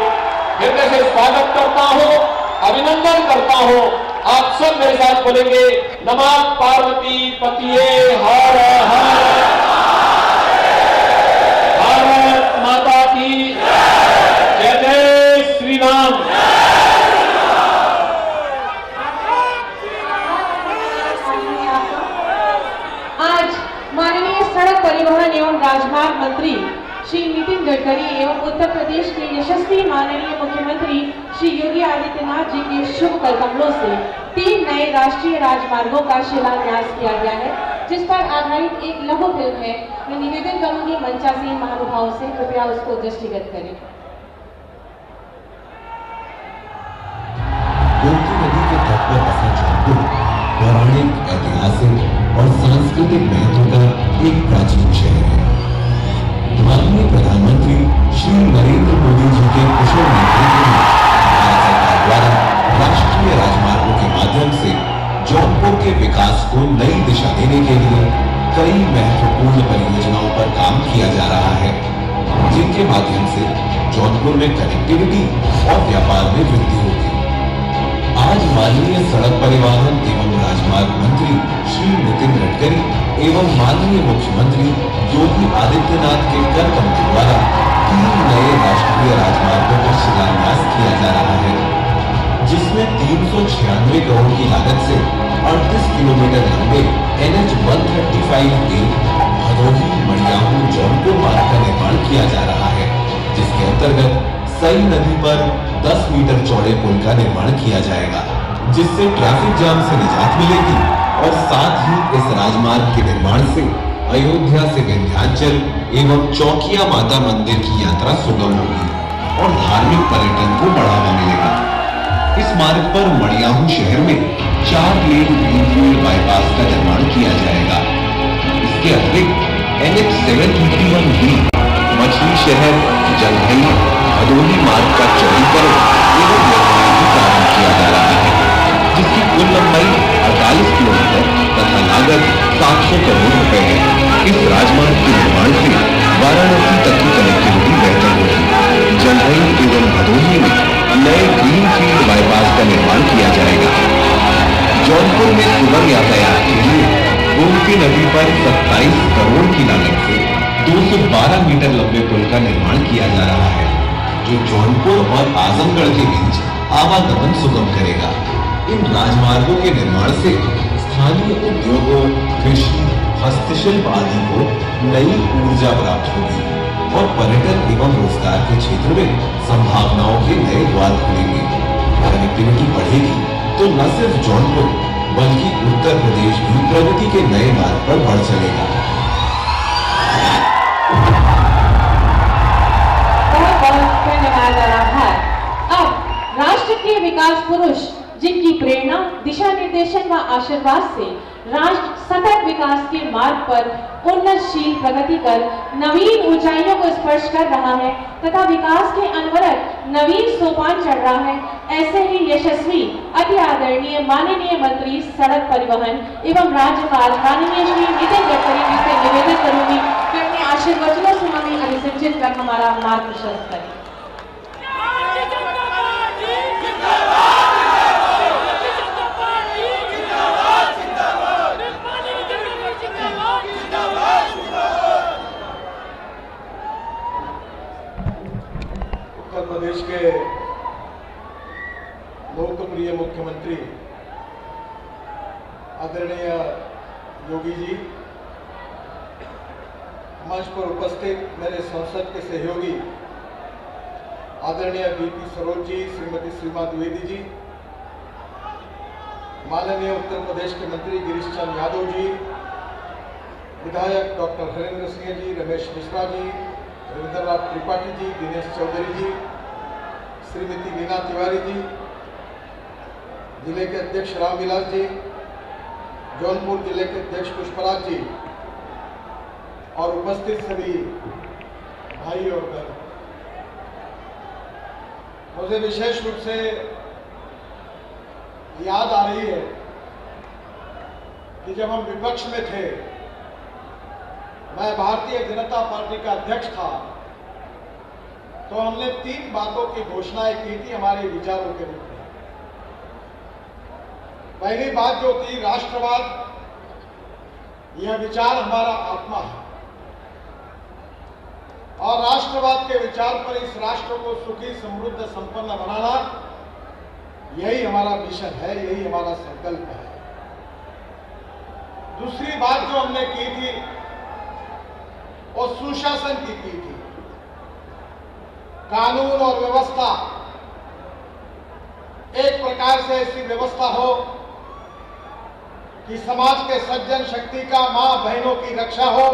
हृदय से स्वागत करता हूं, अभिनंदन करता हूं। आप सब मेरे साथ बोलेंगे, नमः पार्वती पतिये हर हर, भारत माता की जय जय श्री राम। आज माननीय सड़क परिवहन एवं राजमार्ग मंत्री श्री नितिन गडकरी एवं उत्तर प्रदेश के यशस्वी माननीय मुख्यमंत्री श्री योगी आदित्यनाथ जी के शुभ कदमों से 3 नए राष्ट्रीय राजमार्गों का शिलान्यास किया गया है, जिस पर आधारित एक लघु फिल्म है। मैं निवेदन करूंगी मंचासीन महानुभावों से कृपया उसको दृष्टिगत करें। गोमती नदी के तट पर बसा जौनपुर पौराणिक, ऐतिहासिक और सांस्कृतिक महत्व का एक प्राचीन शहर है। माननीय प्रधानमंत्री श्री नरेंद्र मोदी जी के कुशल नेतृत्व में भारत सरकार द्वारा राष्ट्रीय राजमार्गों के माध्यम से जौनपुर के विकास को नई दिशा देने के लिए कई महत्वपूर्ण परियोजनाओं पर काम किया जा रहा है, जिनके माध्यम से जौनपुर में कनेक्टिविटी और व्यापार में वृद्धि होगी। आज माननीय सड़क परिवहन एवं राजमार्ग मंत्री श्री नितिन गडकरी एवं माननीय मुख्यमंत्री योगी आदित्यनाथ के कर कमलों द्वारा 3 नए राष्ट्रीय राजमार्गों का शिलान्यास किया जा रहा है, जिसमें 396 करोड़ की लागत से 38 किलोमीटर लंबे NH 135A भदोही मड़ियाहू जौनपुर मार्ग का निर्माण किया जा रहा है, जिसके अंतर्गत सई नदी पर 10 मीटर चौड़े पुल का निर्माण किया जाएगा, जिससे ट्रैफिक जाम से निजात मिलेगी और साथ ही इस राजमार्ग के निर्माण से अयोध्या से विंध्याचल एवं चौकिया माता मंदिर की यात्रा सुगम होगी और धार्मिक पर्यटन को बढ़ावा मिलेगा। इस मार्ग पर मड़ियाहू शहर में 4 लेन ग्रीनफील्ड बाईपास का निर्माण किया जाएगा। इसके अतिरिक्त NH 721B मछली शहर जंघई भदोही मार्ग का चौड़ीकरण एवं निर्माण भी प्रारंभ किया जा रहा है, जिसकी कुल लंबाई 48 किलोमीटर तथा लागत 700 करोड़ रुपए है। इस राजमार्ग के निर्माण से वाराणसी तक की कनेक्टिविटी बेहतर होगी। जंघई एवं भदोही में नए ग्रीनफील्ड बाईपास का निर्माण किया जाएगा। जौनपुर में सुगम यातायात के लिए गोमती नदी पर 27 करोड़ की लागत से 212 मीटर लंबे पुल का निर्माण किया जा रहा है, जो जौनपुर और आजमगढ़ के बीच आवागमन सुगम करेगा। इन राजमार्गों के निर्माण से स्थानीय उद्योगों, कृषि, हस्तशिल्प आदि को नई ऊर्जा प्राप्त होगी और पर्यटन एवं रोजगार के क्षेत्र में संभावनाओं के नए द्वार खुलेंगे। कनेक्टिविटी बढ़ेगी तो न सिर्फ जौनपुर बल्कि उत्तर प्रदेश भी प्रगति के नए मार्ग पर बढ़ चलेगा। धन्यवाद और आभार। अब राष्ट्र के विकास पुरुष जिनकी प्रेरणा, दिशा निर्देशन व आशीर्वाद से राष्ट्र सतत विकास के मार्ग पर उन्नतशील प्रगति कर नवीन ऊंचाइयों को स्पर्श कर रहा है तथा विकास के अनवरत नवीन सोपान चढ़ रहा है, ऐसे ही यशस्वी अति आदरणीय माननीय मंत्री सड़क परिवहन एवं राजमार्ग माननीय श्री नितिन गडकरी जी से निवेदन करूंगी कि अपने आशीर्वचनों से हमें अभिसंचित कर हमारा मार्ग प्रशस्त करें। मुख्यमंत्री आदरणीय योगी जी, मंच पर उपस्थित मेरे संसद के सहयोगी आदरणीय बीपी सरोज जी, श्रीमती सीमा द्विवेदी जी, माननीय उत्तर प्रदेश के मंत्री गिरीश चंद्र यादव जी, विधायक डॉक्टर हरेंद्र सिंह जी, रमेश मिश्रा जी, रविंद्रनाथ त्रिपाठी जी, दिनेश चौधरी जी, श्रीमती मीना तिवारी जी, जिले के अध्यक्ष रामविलास जी, जौनपुर जिले के अध्यक्ष पुष्पराज जी और उपस्थित सभी भाई और बहन, मुझे विशेष रूप से याद आ रही है कि जब हम विपक्ष में थे, मैं भारतीय जनता पार्टी का अध्यक्ष था, तो हमने 3 बातों की घोषणाएं की थी हमारे विचारों के रूप में। पहली बात जो थी, राष्ट्रवाद, यह विचार हमारा आत्मा है और राष्ट्रवाद के विचार पर इस राष्ट्र को सुखी, समृद्ध, संपन्न बनाना, यही हमारा मिशन है, यही हमारा संकल्प है। दूसरी बात जो हमने की थी वो सुशासन की थी। कानून और व्यवस्था, एक प्रकार से ऐसी व्यवस्था हो कि समाज के सज्जन शक्ति का, मां बहनों की रक्षा हो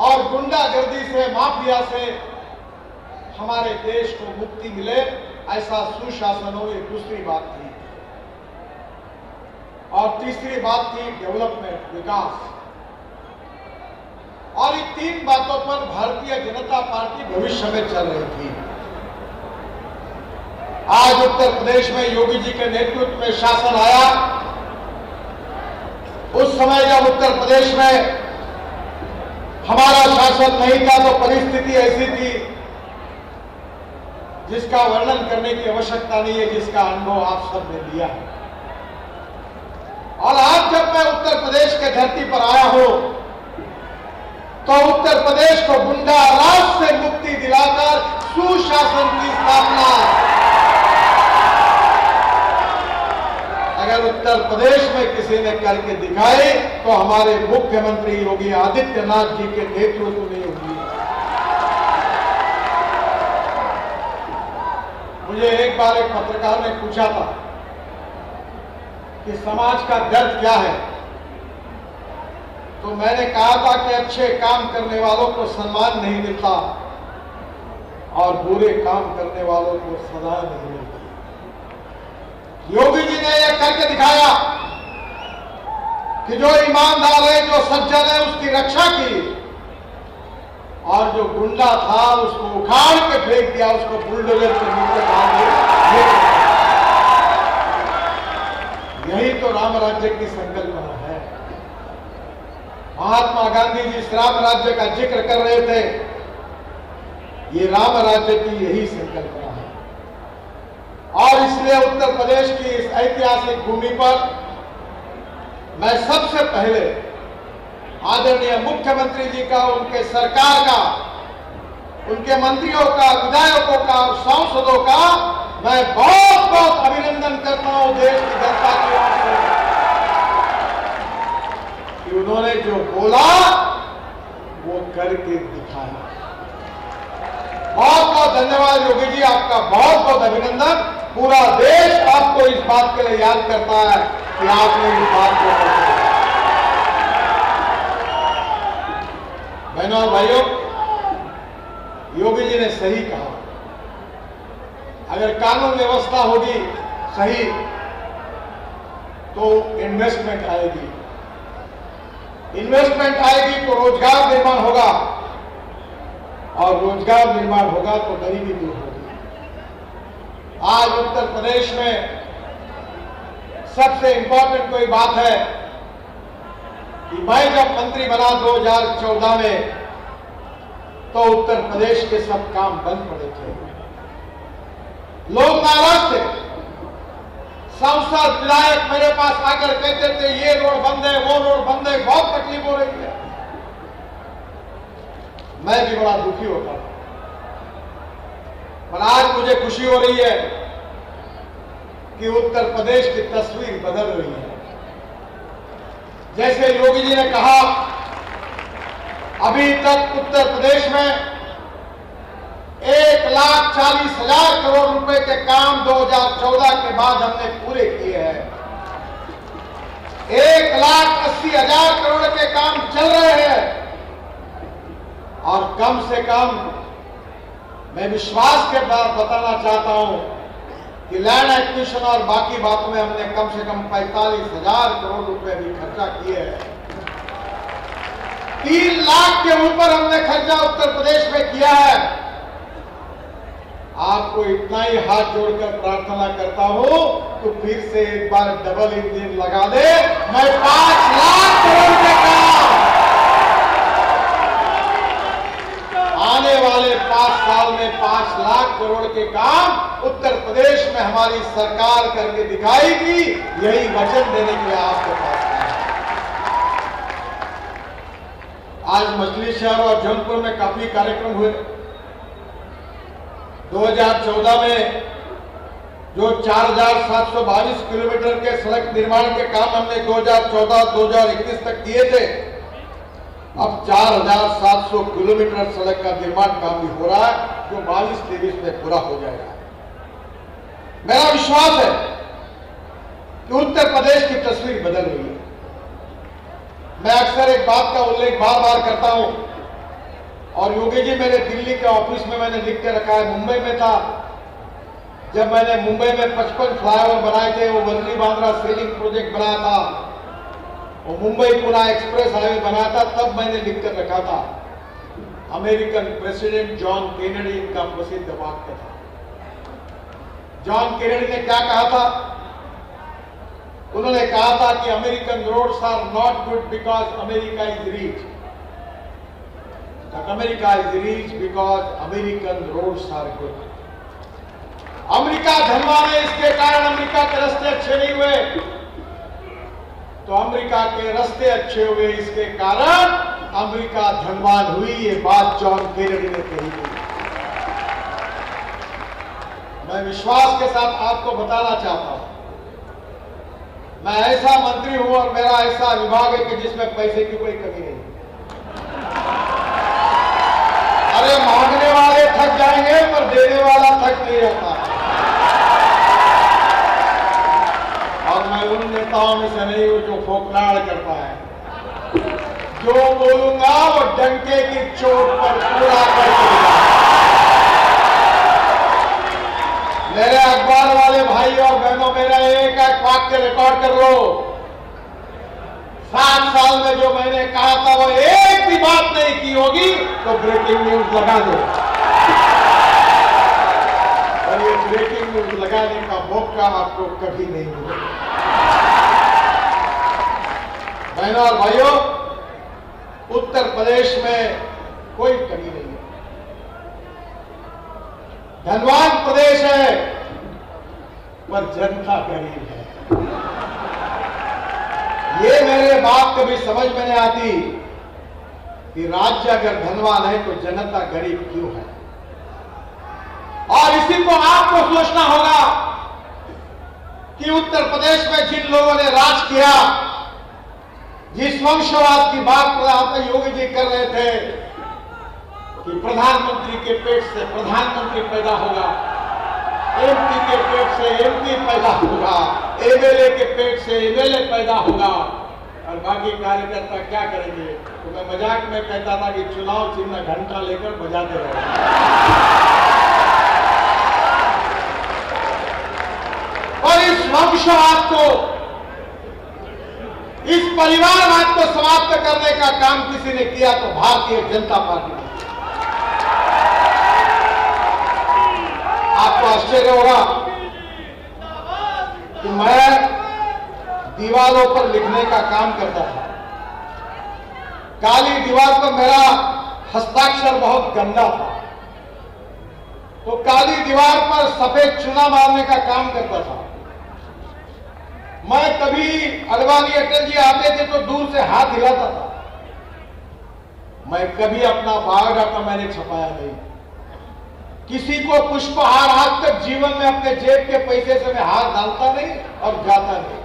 और गुंडागर्दी से, माफिया से हमारे देश को मुक्ति मिले, ऐसा सुशासन हो। ये दूसरी बात थी। और तीसरी बात थी डेवलपमेंट, विकास। और इन 3 बातों पर भारतीय जनता पार्टी भविष्य में चल रही थी। आज उत्तर प्रदेश में योगी जी के नेतृत्व में शासन आया। उस समय जब उत्तर प्रदेश में हमारा शासन नहीं था तो परिस्थिति ऐसी थी जिसका वर्णन करने की आवश्यकता नहीं है, जिसका अनुभव आप सब ने लिया है। और आज जब मैं उत्तर प्रदेश के धरती पर आया हूं तो उत्तर प्रदेश को गुंडा राज से मुक्ति दिलाकर सुशासन की स्थापना, अगर उत्तर प्रदेश में किसी ने करके दिखाई तो हमारे मुख्यमंत्री योगी आदित्यनाथ जी के नेतृत्व में होगी। मुझे एक बार एक पत्रकार ने पूछा था कि समाज का दर्द क्या है, तो मैंने कहा था कि अच्छे काम करने वालों को सम्मान नहीं मिलता और बुरे काम करने वालों को सजा नहीं मिलती। योगी जी ने यह करके दिखाया कि जो ईमानदार है, जो सज्जन है, उसकी रक्षा की और जो गुंडा था उसको उखाड़ के फेंक दिया, उसको बुलडोजर के नीचे डाल दिया। यही तो राम राज्य की संकल्पना है। महात्मा गांधी जी इस राम राज्य का जिक्र कर रहे थे, ये राम राज्य की यही संकल्पना है। और इसलिए उत्तर प्रदेश की इस ऐतिहासिक भूमि पर मैं सबसे पहले आदरणीय मुख्यमंत्री जी का, उनके सरकार का, उनके मंत्रियों का, विधायकों का और सांसदों का मैं बहुत बहुत अभिनंदन करता हूं देश की जनता की ओर से कि उन्होंने जो बोला वो करके दिखाया। बहुत बहुत धन्यवाद योगी जी, आपका बहुत बहुत अभिनंदन। पूरा देश आपको इस बात के लिए याद करता है कि आपने इस बात को किया। बहनों और भाइयों, योगी जी ने सही कहा, अगर कानून व्यवस्था होगी सही तो इन्वेस्टमेंट आएगी, इन्वेस्टमेंट आएगी तो रोजगार निर्माण होगा और रोजगार निर्माण होगा तो गरीबी दूर होगी। आज उत्तर प्रदेश में सबसे इंपॉर्टेंट कोई बात है कि मैं जब मंत्री बना 2014 में तो उत्तर प्रदेश के सब काम बंद पड़े थे, लोग नाराज थे। सांसद विधायक मेरे पास आकर कहते थे ये रोड बंद है, वो रोड बंद है, बहुत तकलीफ हो रही है। मैं भी बड़ा दुखी होता था, पर आज मुझे खुशी हो रही है कि उत्तर प्रदेश की तस्वीर बदल रही है। जैसे योगी जी ने कहा, अभी तक उत्तर प्रदेश में 1,40,000 करोड़ रुपए के काम 2014 के बाद हमने पूरे किए हैं। 1,80,000 करोड़ के काम चल रहे हैं और कम से कम मैं विश्वास के बाद बताना चाहता हूं कि लैंड एक्विजिशन और बाकी बातों में हमने कम से कम 45,000 करोड़ रुपए भी खर्चा किए हैं। 3 लाख के ऊपर हमने खर्चा उत्तर प्रदेश में किया है। आपको इतना ही हाथ जोड़कर प्रार्थना करता हूं तो फिर से एक बार डबल इंजन लगा दे। मैं 5 लाख करोड़ के काम आने वाले 5 साल में 5 लाख करोड़ के काम उत्तर प्रदेश में हमारी सरकार करके दिखाएगी। यही वचन देने के लिए आपके पास है। आज मछली शहर और जौनपुर में काफी कार्यक्रम हुए। 2014 में जो 4,722 किलोमीटर के सड़क निर्माण के काम हमने 2014-2021 तक किए थे, अब 4,700 किलोमीटर सड़क का निर्माण काम भी हो रहा है, जो 22-23 में पूरा हो जाएगा। मेरा विश्वास है कि उत्तर प्रदेश की तस्वीर बदल रही है। मैं अक्सर एक बात का उल्लेख बार बार करता हूं और योगी जी मेरे दिल्ली के ऑफिस में मैंने लिख के रखा है। मुंबई में था, जब मैंने मुंबई में 55 फ्लाईओवर बनाए थे, वो वर्ली बांद्रा सेलिंग प्रोजेक्ट बनाया था, वो मुंबई पुणे एक्सप्रेस हाईवे बनाया था, तब मैंने लिख कर रखा था। अमेरिकन प्रेसिडेंट जॉन केनेडी इनका प्रसिद्ध वाक्य था। जॉन केनेडी ने क्या कहा था? उन्होंने कहा था कि American roads are not good because America is rich, but America is rich because American roads are good. America धनवान है, इसके कारण अमेरिका के रास्ते अच्छे नहीं हुए, तो अमेरिका के रास्ते अच्छे हुए, इसके कारण अमेरिका धनवान हुई। ये बात जॉन केनेडी ने कही थी। मैं विश्वास के साथ आपको बताना चाहता हूं, मैं ऐसा मंत्री हूं और मेरा ऐसा विभाग है कि जिसमें पैसे की कोई कमी नहीं। अरे मांगने वाले थक जाएंगे पर देने वाला थक नहीं रहता। और मैं उन नेताओं में से नहीं हूं जो फोकनाड़ करता है। जो बोलूंगा वो डंके की चोट पर पूरा कर। मेरे अखबार वाले भाई और बहनों, मेरा एक वाक्य रिकॉर्ड कर लो। 7 साल में जो मैंने कहा था वो एक भी बात नहीं की होगी तो ब्रेकिंग न्यूज लगा दो। और ये ब्रेकिंग न्यूज लगाने का मौका आपको कभी नहीं मिलेगा। बहनों और भाइयों, उत्तर प्रदेश में कोई कमी नहीं है। धनवान प्रदेश है पर जनता गरीब है। ये मेरे बात कभी समझ में नहीं आती कि राज्य अगर धनवान है तो जनता गरीब क्यों है। और इसी को आपको सोचना होगा कि उत्तर प्रदेश में जिन लोगों ने राज किया, जिस वंशवाद की बात प्रधानमंत्री योगी जी कर रहे थे कि प्रधानमंत्री के पेट से प्रधानमंत्री पैदा होगा, एमपी के पेट से एमपी पैदा होगा, एमएलए के पेट से एमएलए पैदा होगा, और बाकी कार्यकर्ता क्या करेंगे। तो मैं मजाक में कहता था कि चुनाव चिन्ह घंटा लेकर बजाते रहे। और इस वंशवाद को, इस परिवारवाद को समाप्त करने का काम किसी ने किया तो भारतीय जनता पार्टी ने। आपको आश्चर्य होगा कि मैं दीवारों पर लिखने का काम करता था। काली दीवार पर मेरा हस्ताक्षर बहुत गंदा था, तो काली दीवार पर सफेद चूना मारने का काम करता था। मैं कभी अडवाणी अटल जी आते थे तो दूर से हाथ हिलाता था। मैं कभी अपना बायोडाटा मैंने छपाया नहीं। किसी को पुष्पहार आज तक जीवन में अपने जेब के पैसे से मैं हाथ डालता नहीं और जाता नहीं,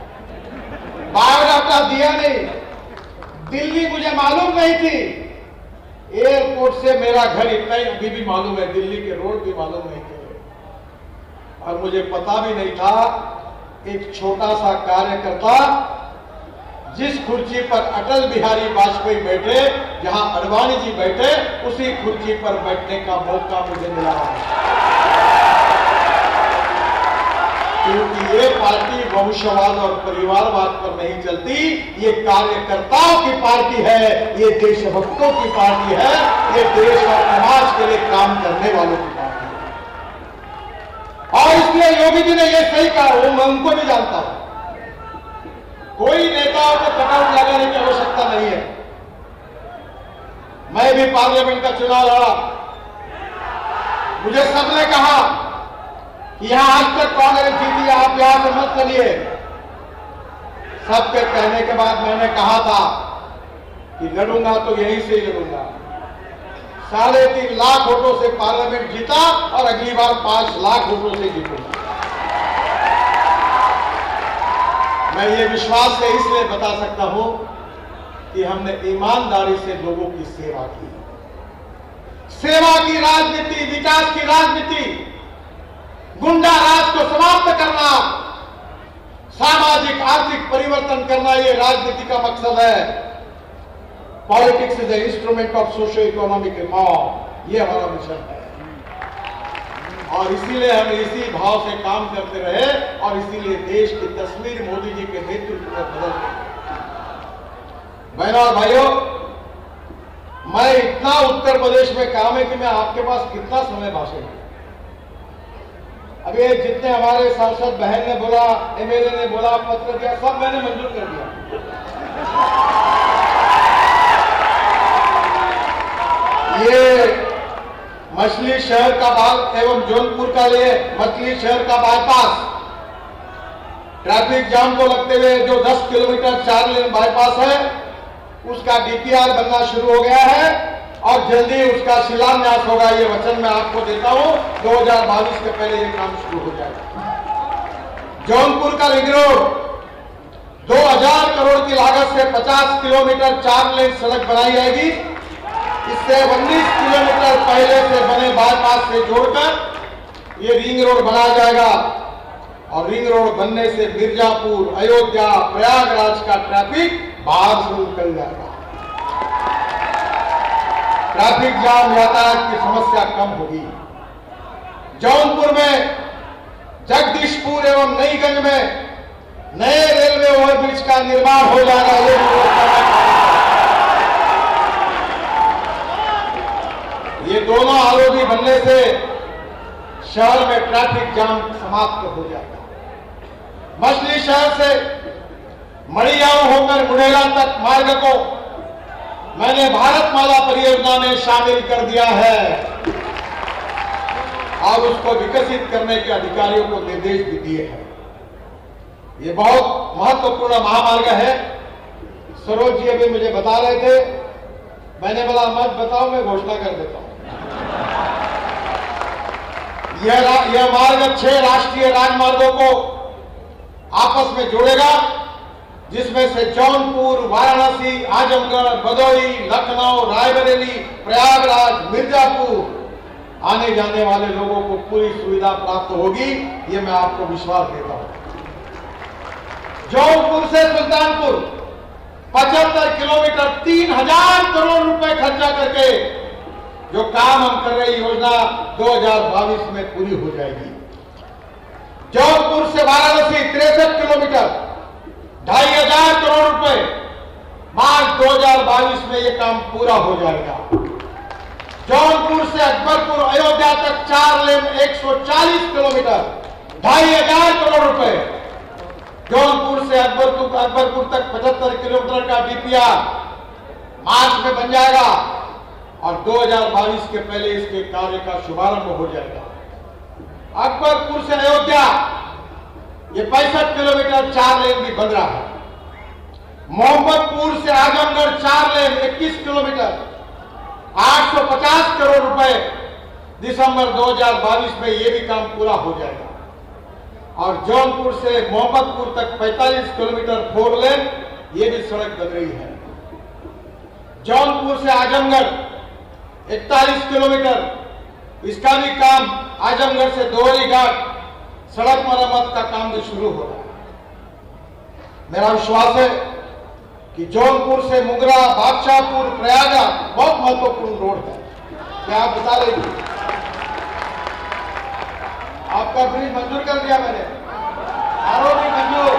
बायोडाटा दिया नहीं। दिल्ली मुझे मालूम नहीं थी, एयरपोर्ट से मेरा घर इतना ही अभी भी मालूम है, दिल्ली के रोड भी मालूम नहीं थे। और मुझे पता भी नहीं था एक छोटा सा कार्यकर्ता जिस कुर्सी पर अटल बिहारी वाजपेयी बैठे, जहां अडवाणी जी बैठे, उसी कुर्सी पर बैठने का मौका मुझे मिला। क्योंकि ये पार्टी वंशवाद और परिवारवाद पर नहीं चलती, ये कार्यकर्ताओं की पार्टी है, ये देशभक्तों की पार्टी है, ये देश और समाज के लिए काम करने वालों की पार्टी है। और इसलिए योगी जी ने ये सही कहा, वो मैं उनको भी जानता हूं, कोई नेताओं को कटआउट लगाने की आवश्यकता नहीं है। मैं भी पार्लियामेंट का चुनाव लड़ा, मुझे सबने कहा कि यहां आज तक कांग्रेस जीती, आप यहां से मत चलिए। सबके कहने के बाद मैंने कहा था कि लड़ूंगा तो यहीं से ही लड़ूंगा। 3.5 लाख वोटों से पार्लियामेंट जीता और अगली बार 5 लाख वोटों से जीतूंगा। मैं ये विश्वास से इसलिए बता सकता हूं कि हमने ईमानदारी से लोगों की सेवा की। सेवा की राजनीति, विकास की राजनीति, गुंडा राज को समाप्त करना, सामाजिक आर्थिक परिवर्तन करना, ये राजनीति का मकसद है। Politics is a instrument of socio economic reform, ये हमारा मिशन है। और इसीलिए हम इसी भाव से काम करते रहे और इसीलिए देश की तस्वीर मोदी जी के नेतृत्व में बदल गई। बहनों और भाइयों, मैं इतना उत्तर प्रदेश में काम है कि मैं आपके पास कितना समय भाषण दूं। अभी जितने हमारे सांसद बहन ने बोला, एमएलए ने बोला, पत्र दिया, सब मैंने मंजूर कर दिया। ये मछली शहर का भाग एवं जौनपुर का लिए मछली शहर का बाईपास, ट्रैफिक जाम को लगते हुए जो 10 किलोमीटर 4 लेन बाईपास है, उसका डीपीआर बनना शुरू हो गया है और जल्दी उसका शिलान्यास होगा। ये वचन मैं आपको देता हूं, 2022 के पहले ये काम शुरू हो जाएगा। जौनपुर का रिंग रोड 2000 करोड़ की लागत से 50 किलोमीटर 4 लेन सड़क बनाई जाएगी। इससे 19 किलोमीटर पहले से बने बाईपास से जोड़कर ये रिंग रोड बनाया जाएगा और रिंग रोड बनने से मिर्जापुर, अयोध्या, प्रयागराज का ट्रैफिक बाहर से निकल जाएगा। ट्रैफिक जाम, यातायात की समस्या कम होगी। जौनपुर में जगदीशपुर एवं नईगंज में नए रेलवे ओवरब्रिज का निर्माण हो जाएगा। ये दोनों आरोपी बनने से शहर में ट्रैफिक जाम समाप्त हो जाएगा। मछली शहर से मड़ियाऊ होकर बुढ़ेला तक मार्ग को मैंने भारतमाला परियोजना में शामिल कर दिया है और उसको विकसित करने के अधिकारियों को निर्देश भी दिए हैं। ये बहुत महत्वपूर्ण महामार्ग है। सरोज जी अभी मुझे बता रहे थे, मैंने बोला मत बताओ, मैं घोषणा कर देता हूं। यह मार्ग 6 राष्ट्रीय राजमार्गों को आपस में जोड़ेगा, जिसमें से जौनपुर, वाराणसी, आजमगढ़, भदोही, लखनऊ, रायबरेली, प्रयागराज, मिर्जापुर आने जाने वाले लोगों को पूरी सुविधा प्राप्त होगी। ये मैं आपको विश्वास देता हूं। जौनपुर से सुल्तानपुर 75 किलोमीटर 3000 करोड़ रुपए खर्चा करके जो काम हम कर रहे योजना 2022 में पूरी हो जाएगी। जौनपुर से वाराणसी 63 किलोमीटर 2500 करोड़ रुपए, मार्च 2022 में यह काम पूरा हो जाएगा। जौनपुर से अकबरपुर अयोध्या तक 4 लेन 140 किलोमीटर 2500 करोड़ रुपए। जौनपुर से अकबरपुर तक 75 किलोमीटर का डीपीआर मार्च में बन जाएगा और 2022 के पहले इसके कार्य का शुभारंभ हो जाएगा। अकबरपुर से अयोध्या ये 65 किलोमीटर 4 लेन भी बन रहा है। मोहम्मदपुर से आजमगढ़ 4 लेन 21 किलोमीटर 850 करोड़ रुपए दिसंबर 2022 में ये भी काम पूरा हो जाएगा। और जौनपुर से मोहम्मदपुर तक 45 किलोमीटर 4 लेन ये भी सड़क बन रही है। जौनपुर से आजमगढ़ 41 किलोमीटर, इसका भी काम आजमगढ़ से दोहरी घाट सड़क मरम्मत का काम भी शुरू हो रहा है। मेरा विश्वास है कि जौनपुर से मुगरा, बादशाहपुर, प्रयागराज बहुत महत्वपूर्ण रोड है। क्या आप बता रहे थे? आपका ब्रिज मंजूर कर दिया मैंने, आरोपी मंजूर।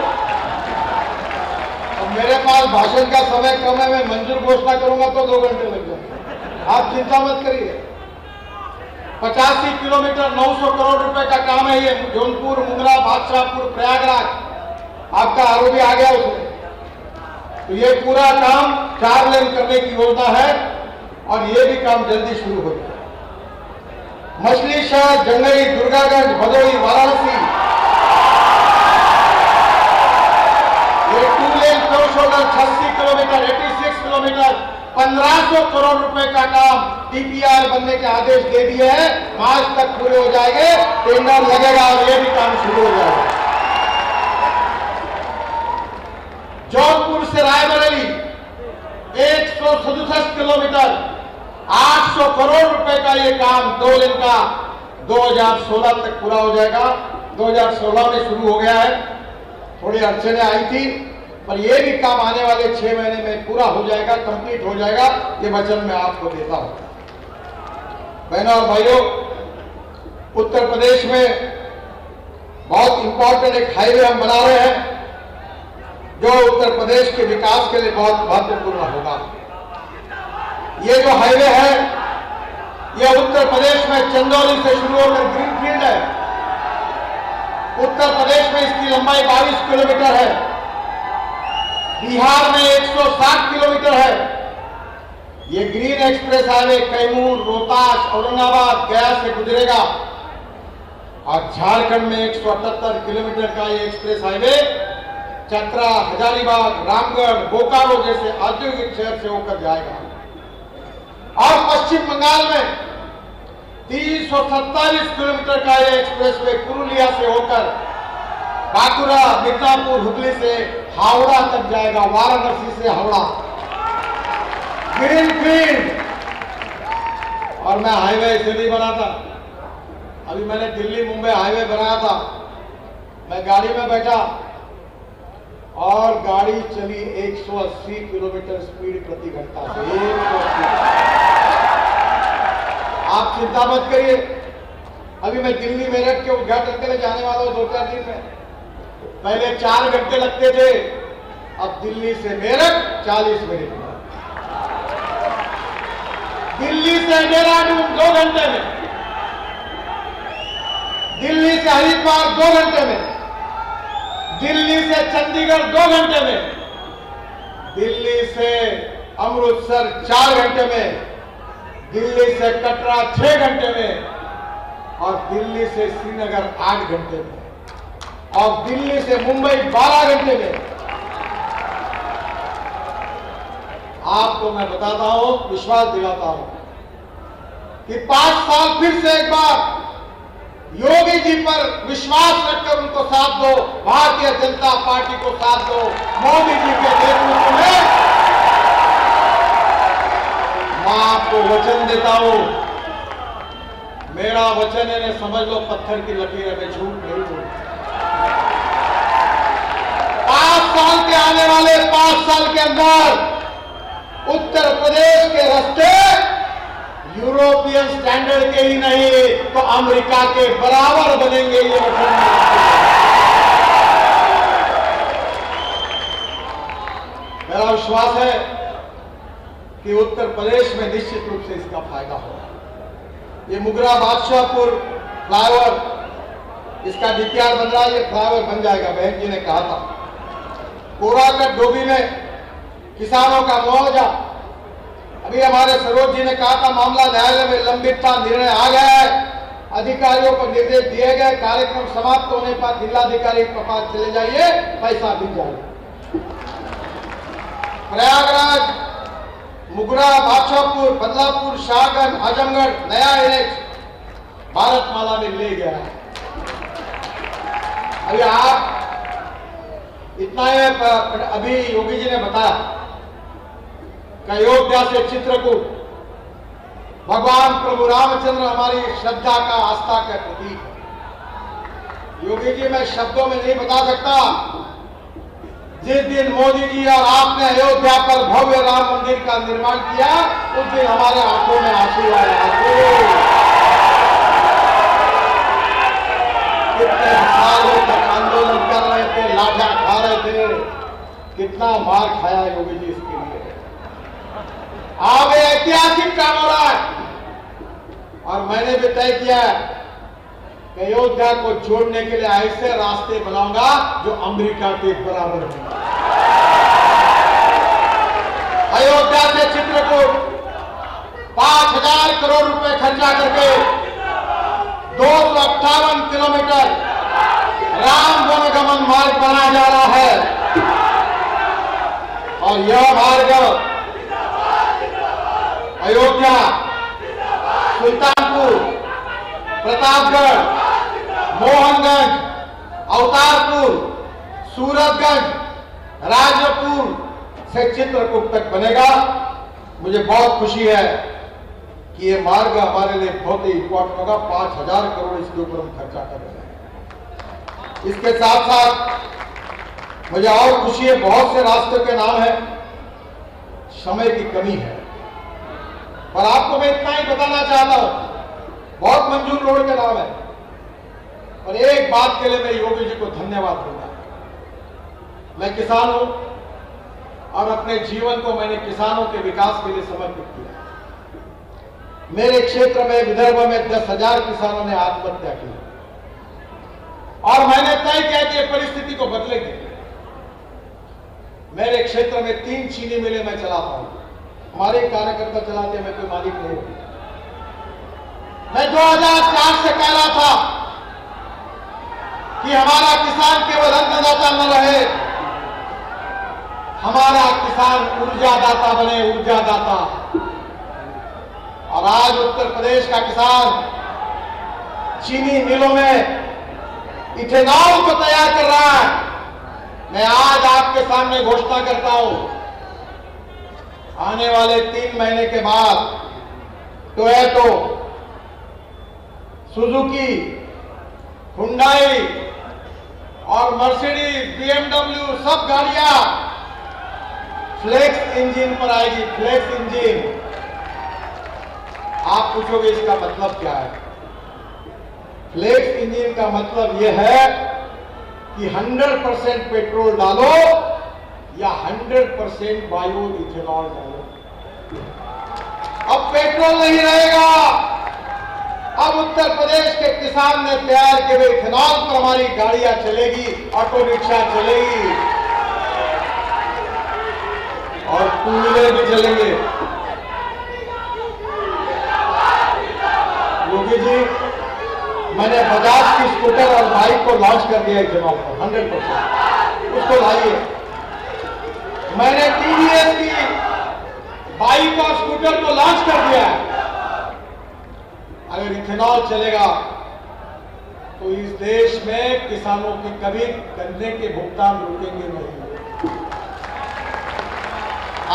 अब मेरे पास भाषण का समय कम है, मैं मंजूर घोषणा करूंगा तो 2 घंटे लग जाएंगे। आप चिंता मत करिए। 85 किलोमीटर 900 करोड़ रुपए का काम है ये। जौनपुर, मुगरा, बादशाहपुर, प्रयागराज आपका आरोपी आ गया उसमें। तो ये पूरा काम 4 लेन करने की योजना है और ये भी काम जल्दी शुरू हो जाएगा। मछली शहर, जंगली, दुर्गागंज, भदोही, वाराणसी ये 2 लेन क्रॉसओवर 86 किलोमीटर 86 किलोमीटर 1500 करोड़ रुपए का काम टीपीआर बनने के आदेश दे दिए हैं। मार्च तक पूरे हो जाएंगे, टेंडर लगेगा और ये भी काम शुरू हो जाएगा। जौनपुर से रायबरेली 167 किलोमीटर 800 करोड़ रुपए का ये काम 2 लेन का 2016 तक पूरा हो जाएगा। 2016 में शुरू हो गया है, थोड़ी अड़चनें आई थी पर ये भी काम आने वाले 6 महीने में पूरा हो जाएगा, कंप्लीट हो जाएगा। ये वचन मैं आपको देता हूं। बहनों और भाइयों, उत्तर प्रदेश में बहुत इंपॉर्टेंट एक हाईवे हम बना रहे हैं जो उत्तर प्रदेश के विकास के लिए बहुत महत्वपूर्ण होगा। ये जो हाईवे है ये उत्तर प्रदेश में चंदौली से शुरू होकर ग्रीनफील्ड है। उत्तर प्रदेश में इसकी लंबाई 22 किलोमीटर है। बिहार में 160 किलोमीटर है। ये green express highway Kaimur, Rohtas, Aurangabad, गया से गुजरेगा और झारखंड में 178 किलोमीटर का ये एक्सप्रेस हाईवे चतरा, हजारीबाग, रामगढ़, बोकारो जैसे औद्योगिक शहर से होकर जाएगा। और पश्चिम बंगाल में 347 किलोमीटर का ये एक्सप्रेसवे पुरुलिया से होकर बांकुड़ा, मिदनापुर, हुगली से हावड़ा तक जाएगा, वाराणसी से हावड़ा। ग्रीनफील्ड। और मैं हाईवे इसलिए बनाता, अभी मैंने दिल्ली मुंबई हाईवे बनाया था। मैं गाड़ी में बैठा और गाड़ी चली 180 किलोमीटर स्पीड प्रति घंटा से। 180। आप चिंता मत करिए, अभी मैं दिल्ली मेरठ के उद्घाटन के लिए जाने वाला हूं 2-4 दिन में। पहले 4 घंटे लगते थे, अब दिल्ली से मेरठ 40 मिनट में। दिल्ली से देहरादून 2 घंटे में, दिल्ली से हरिद्वार 2 घंटे में, दिल्ली से चंडीगढ़ 2 घंटे में, दिल्ली से अमृतसर 4 घंटे में, दिल्ली से कटरा 6 घंटे में और दिल्ली से श्रीनगर 8 घंटे में और दिल्ली से मुंबई 12 घंटे में। आपको मैं बताता हूं, विश्वास दिलाता हूं कि 5 साल फिर से एक बार योगी जी पर विश्वास रखकर उनको साथ दो, भारतीय जनता पार्टी को साथ दो। मोदी जी के नेतृत्व में मैं आपको वचन देता हूं, मेरा वचन है, समझ लो पत्थर की लकीर है, मैं झूठ नहीं बोलता। 5 साल के आने वाले 5 साल के अंदर उत्तर प्रदेश के रास्ते यूरोपियन स्टैंडर्ड के ही नहीं तो अमेरिका के बराबर बनेंगे। ये वचन मेरा विश्वास है कि उत्तर प्रदेश में निश्चित रूप से इसका फायदा होगा। ये मुगरा बादशाहपुर फ्लाईओवर, इसका डीपीआर बन रहा है, ये फ्लाईओवर बन जाएगा। बहन जी ने कहा था कोराकट डोबी में किसानों का मुआवजा, अभी हमारे सरोज जी ने कहा था मामला न्यायालय में लंबित था, निर्णय आ गया है, अधिकारियों को निर्देश दिए गए, कार्यक्रम समाप्त होने पर जिलाधिकारी के पास चले जाइए, पैसा मिल जाएगा। प्रयागराज, मुगरा, बादशाहपुर, बदलापुर, शाहगंज, आजमगढ़ नया एनएच भारतमाला में ले गया है। अभी आप इतना है, अभी योगी जी ने बताया कि अयोध्या से चित्रकूट, भगवान प्रभु रामचंद्र हमारी श्रद्धा का, आस्था का प्रतीक है। योगी जी मैं शब्दों में नहीं बता सकता, जिस दिन मोदी जी और आपने अयोध्या पर भव्य राम मंदिर का निर्माण किया, उस दिन हमारे आंखों में आंसू आए। कितने सालों तक आंदोलन कर रहे थे, लाठा खा रहे थे, कितना मार खाया योगी जी इसके लिए। अब ऐतिहासिक काम हो रहा है और मैंने भी तय किया है कि अयोध्या को जोड़ने के लिए ऐसे रास्ते बनाऊंगा जो अमेरिका के बराबर होंगे। अयोध्या से चित्रकूट 5,000 करोड़ रुपए खर्चा करके 258 किलोमीटर राम वनगमन मार्ग बनाया जा रहा है और यह मार्ग अयोध्या, सुल्तानपुर, प्रतापगढ़, मोहनगंज, अवतारपुर, सूरतगंज, राजपुर से चित्रकूट तक बनेगा। मुझे बहुत खुशी है कि ये मार्ग हमारे लिए बहुत ही इंपॉर्टेंट होगा। 5,000 करोड़ इसके ऊपर हम खर्चा कर रहे हैं। इसके साथ साथ मुझे और खुशी है, बहुत से रास्तों के नाम है, समय की कमी है, पर आपको मैं इतना ही बताना चाहता हूं, बहुत मंजूर रोड के नाम है। और एक बात के लिए मैं योगी जी को धन्यवाद दूंगा। मैं किसान हूं और अपने जीवन को मैंने किसानों के विकास के लिए समर्पित किया। मेरे क्षेत्र में, विदर्भ में 10,000 किसानों ने आत्महत्या की और मैंने तय किया कि परिस्थिति को बदलेंगे। मेरे क्षेत्र में 3 चीनी मिलें मैं चलाता हूं, हमारे कार्यकर्ता चलाते हैं, मैं कोई मालिक नहीं हूं। मैं 2004 से कह रहा था कि हमारा किसान केवल अन्नदाता न रहे, हमारा किसान ऊर्जादाता बने, ऊर्जादाता। और आज उत्तर प्रदेश का किसान चीनी मिलों में इथेनॉल को तैयार कर रहा है। मैं आज आपके सामने घोषणा करता हूं, आने वाले 3 महीने के बाद टोयोटो, सुजुकी, हुंडई और मर्सिडीज, बीएमडब्ल्यू सब गाड़ियां फ्लेक्स इंजन पर आएगी। फ्लेक्स इंजन, आप पूछोगे इसका मतलब क्या है? फ्लेक्स इंजन का मतलब यह है कि 100% पेट्रोल डालो या 100% बायो इथेनॉल डालो। अब पेट्रोल नहीं रहेगा। अब उत्तर प्रदेश के किसान ने तैयार किए हुए इथेनॉल पर हमारी गाड़ियां चलेगी, ऑटो रिक्शा चलेगी और 2 व्हीलर भी चलेंगे। योगी जी, मैंने बजाज की स्कूटर और बाइक को लॉन्च कर दिया इथेनॉल पर 100%, उसको लाइए। मैंने टीवीएस की बाइक और स्कूटर को लॉन्च कर दिया है। अगर इथेनॉल चलेगा तो इस देश में किसानों के कभी गन्ने के भुगतान रुकेंगे नहीं।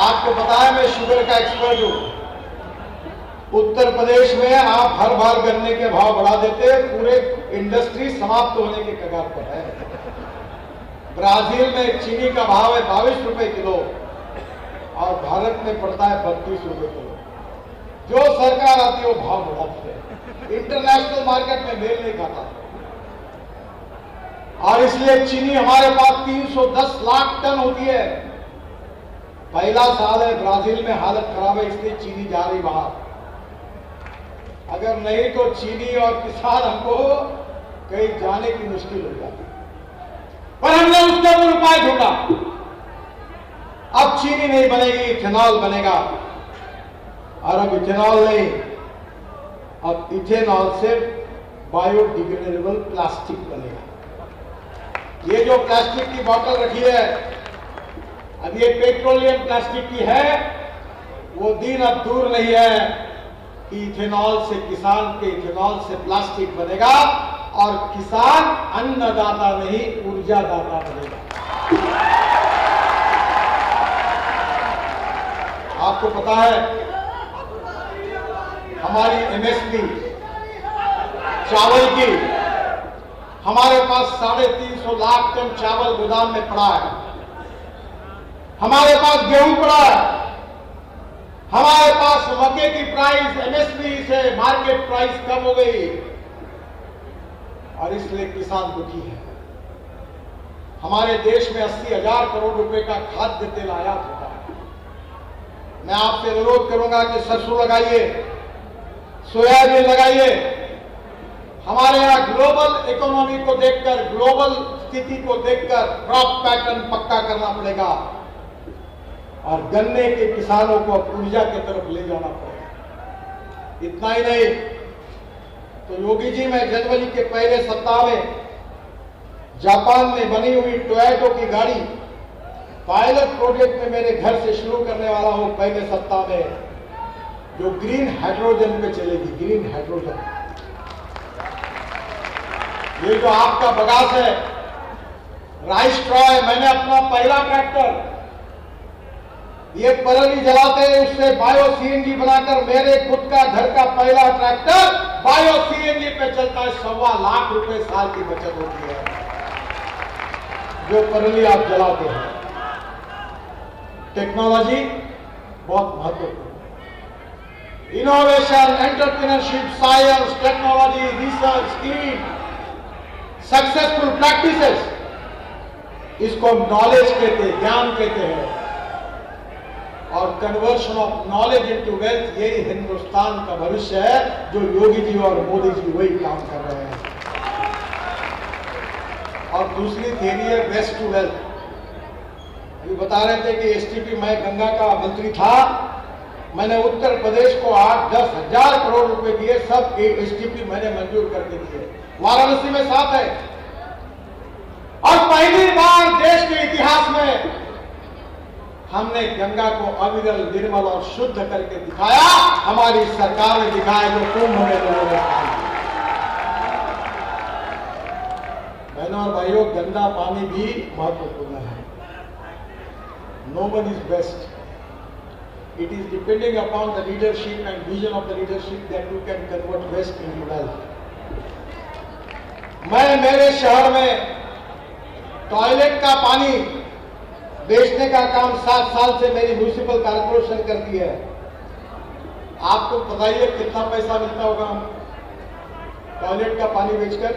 आपको पता है मैं शुगर का एक्सपर्ट हूं। उत्तर प्रदेश में आप हर बार गन्ने के भाव बढ़ा देते, पूरे इंडस्ट्री समाप्त होने के कगार पर है। ब्राजील में चीनी का भाव है 22 रुपए किलो और भारत में पड़ता है 32 रुपए किलो। जो सरकार आती है वो भाव बढ़ाती है, इंटरनेशनल मार्केट में मेल नहीं खाता और इसलिए चीनी हमारे पास 310 लाख टन होती है। पहला साल है, ब्राजील में हालत खराब है, इसलिए चीनी जा रही बाहर। अगर नहीं तो चीनी और किसान हमको कहीं जाने की मुश्किल हो जाती, पर हमने उसके ऊपर उपाय ढूंढा। अब चीनी नहीं बनेगी, इथेनॉल बनेगा। और अब इथेनॉल नहीं, अब इथेनॉल से बायोडिग्रेडेबल प्लास्टिक बनेगा। ये जो प्लास्टिक की बोतल रखी है, अब ये पेट्रोलियम प्लास्टिक की है, वो दिन अब दूर नहीं है कि इथेनॉल से किसान के इथेनॉल से प्लास्टिक बनेगा और किसान अन्नदाता नहीं ऊर्जादाता बनेगा। आपको पता है हमारी एमएसपी चावल की, हमारे पास 350 लाख टन चावल गोदाम में पड़ा है, हमारे पास गेहूं पड़ा है, हमारे पास मक्के की प्राइस एमएसपी से मार्केट प्राइस कम हो गई और इसलिए किसान दुखी है। हमारे देश में 80,000 करोड़ रुपए का खाद्य तेल आयात होता है। मैं आपसे अनुरोध करूंगा कि सरसों लगाइए, सोयाबीन लगाइए। हमारे यहां ग्लोबल इकोनॉमी को देखकर, ग्लोबल स्थिति को देखकर क्रॉप पैटर्न पक्का करना पड़ेगा और गन्ने के किसानों को ऊर्जा की तरफ ले जाना पड़ेगा। इतना ही नहीं तो योगी जी, मैं जनवरी के पहले सप्ताह में जापान में बनी हुई टोयोटा की गाड़ी पायलट प्रोजेक्ट में मेरे घर से शुरू करने वाला हूं पहले सप्ताह में, जो ग्रीन हाइड्रोजन पे चलेगी। ग्रीन हाइड्रोजन, ये जो आपका बगास है, राइस स्ट्रॉ है, मैंने अपना पहला ट्रैक्टर ये पराली जलाते हैं उससे बायो सीएनजी बनाकर मेरे खुद का घर का पहला ट्रैक्टर बायो सीएनजी पे चलता है। 1.25 लाख रुपए साल की बचत होती है जो पराली आप जलाते हैं। टेक्नोलॉजी बहुत महत्वपूर्ण है। Innovation, entrepreneurship, science, technology, research, skill, successful practices, इसको हम नॉलेज कहते हैं, ज्ञान कहते हैं। और conversion of knowledge into wealth, यही हिंदुस्तान का भविष्य है जो योगी जी और मोदी जी वही काम कर रहे हैं। और दूसरी थियरी है वेस्ट टू वेल्थ। अभी बता रहे थे कि एसटीपी, मैं गंगा का मंत्री था, मैंने उत्तर प्रदेश को 8-10 हजार करोड़ रुपए दिए, सब एसटीपी मैंने मंजूर करके दिए। वाराणसी में 7 है और पहली बार देश के इतिहास में हमने गंगा को अविरल, निर्मल और शुद्ध करके दिखाया। हमारी सरकार ने दिखाया जो कुंभ में लोगों ने काम किया। बहनों और भाइयों, गंदा पानी भी महत्वपूर्ण है। No one is best, it is depending upon the leadership and vision of the leadership that you can convert waste into wealth. मैं मेरे शहर में टॉयलेट का पानी बेचने का काम 7 साल से मेरी म्युनिसिपल कॉर्पोरेशन करती है। आपको बताइए कितना पैसा मिलता होगा टॉयलेट का पानी बेचकर?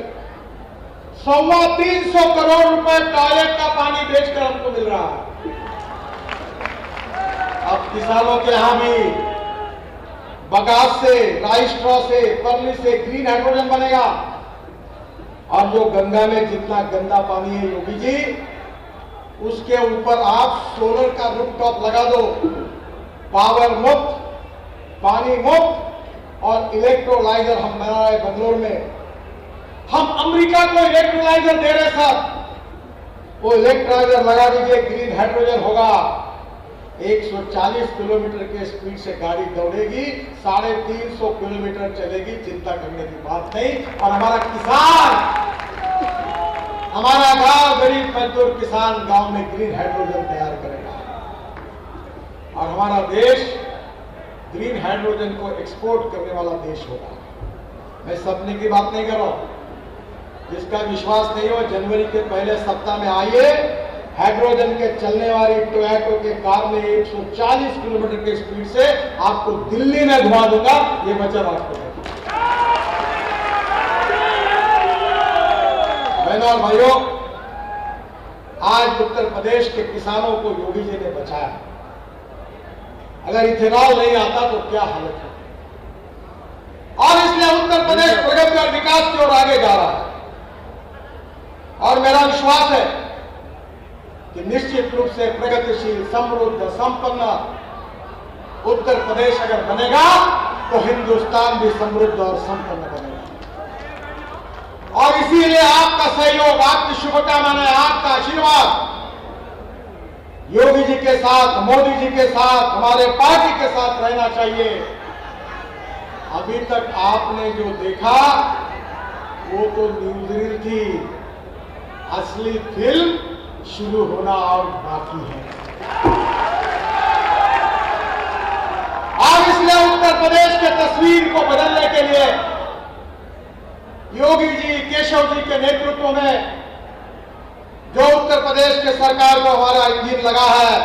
350 करोड़ रुपए टॉयलेट का पानी बेचकर हमको मिल रहा है। अब किसानों के यहां भी बगास से, राइस स्ट्रॉ से, परली से ग्रीन हाइड्रोजन बनेगा। और जो गंगा में जितना गंदा पानी है योगी जी, उसके ऊपर आप सोलर का रूफटॉप लगा दो, पावर मुक्त, पानी मुक्त और इलेक्ट्रोलाइजर हम बना रहे बंगलोर में। हम अमेरिका को इलेक्ट्रोलाइजर दे रहे साहब, वो इलेक्ट्रोलाइजर लगा दीजिए, ग्रीन हाइड्रोजन होगा। 140 किलोमीटर के स्पीड से गाड़ी दौड़ेगी, 350 किलोमीटर चलेगी, चिंता करने की बात नहीं। और हमारा किसान, हमारा गांव, गरीब मजदूर किसान गांव में ग्रीन हाइड्रोजन तैयार करेगा और हमारा देश ग्रीन हाइड्रोजन को एक्सपोर्ट करने वाला देश होगा। मैं सपने की बात नहीं कर रहा हूं। जिसका विश्वास नहीं हो, जनवरी के पहले सप्ताह में आइए, हाइड्रोजन के चलने वाली टोयोटा के कार में 140 किलोमीटर की स्पीड से आपको दिल्ली में घुमा दूंगा। ये वचन आपको है। बहनों और भाइयों, आज उत्तर प्रदेश के किसानों को योगी जी ने बचाया। अगर इथेनॉल नहीं आता तो क्या हालत है। और इसलिए उत्तर प्रदेश प्रगति और विकास की ओर आगे जा रहा है। और मेरा विश्वास है कि निश्चित रूप से प्रगतिशील, समृद्ध, संपन्न उत्तर प्रदेश अगर बनेगा तो हिंदुस्तान भी समृद्ध और संपन्न बनेगा। और इसीलिए आपका सहयोग, आपकी शुभकामनाएं, आपका आशीर्वाद योगी जी के साथ, मोदी जी के साथ, हमारे पार्टी के साथ रहना चाहिए। अभी तक आपने जो देखा वो तो न्यूज़रील थी, असली फिल्म शुरू होना और बाकी है। अब इसलिए उत्तर प्रदेश के तस्वीर को बदलने के लिए योगी जी, केशव जी के नेतृत्व में जो उत्तर प्रदेश के सरकार को हमारा इंजन लगा है,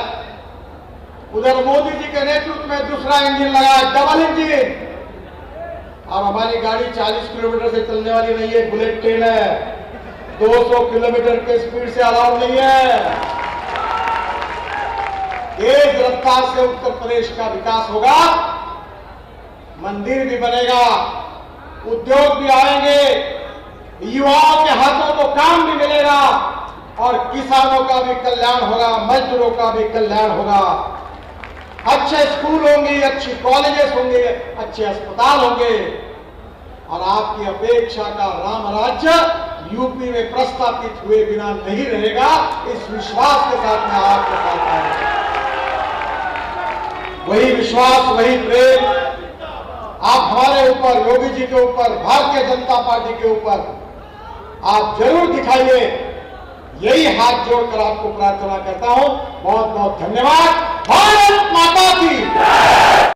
उधर मोदी जी के नेतृत्व में दूसरा इंजन लगा है, डबल इंजन। और हमारी गाड़ी 40 किलोमीटर से चलने वाली नहीं है, बुलेट ट्रेन है, 200 किलोमीटर के स्पीड से अलाउड नहीं है। तेज रफ्तार से उत्तर प्रदेश का विकास होगा, मंदिर भी बनेगा, उद्योग भी आएंगे, युवाओं के हाथों को काम भी मिलेगा और किसानों का भी कल्याण होगा, मजदूरों का भी कल्याण होगा। अच्छे स्कूल होंगे, अच्छी कॉलेजेस होंगे, अच्छे अस्पताल होंगे और आपकी अपेक्षा का राम राज्य यूपी में प्रस्तावित हुए बिना नहीं रहेगा। इस विश्वास के साथ मैं आपके साथ आया। वही विश्वास, वही प्रेम आप हमारे ऊपर, योगी जी के ऊपर, भारतीय जनता पार्टी के ऊपर आप जरूर दिखाइए। यही हाथ जोड़कर आपको प्रार्थना करता हूं। बहुत बहुत धन्यवाद। भारत माता की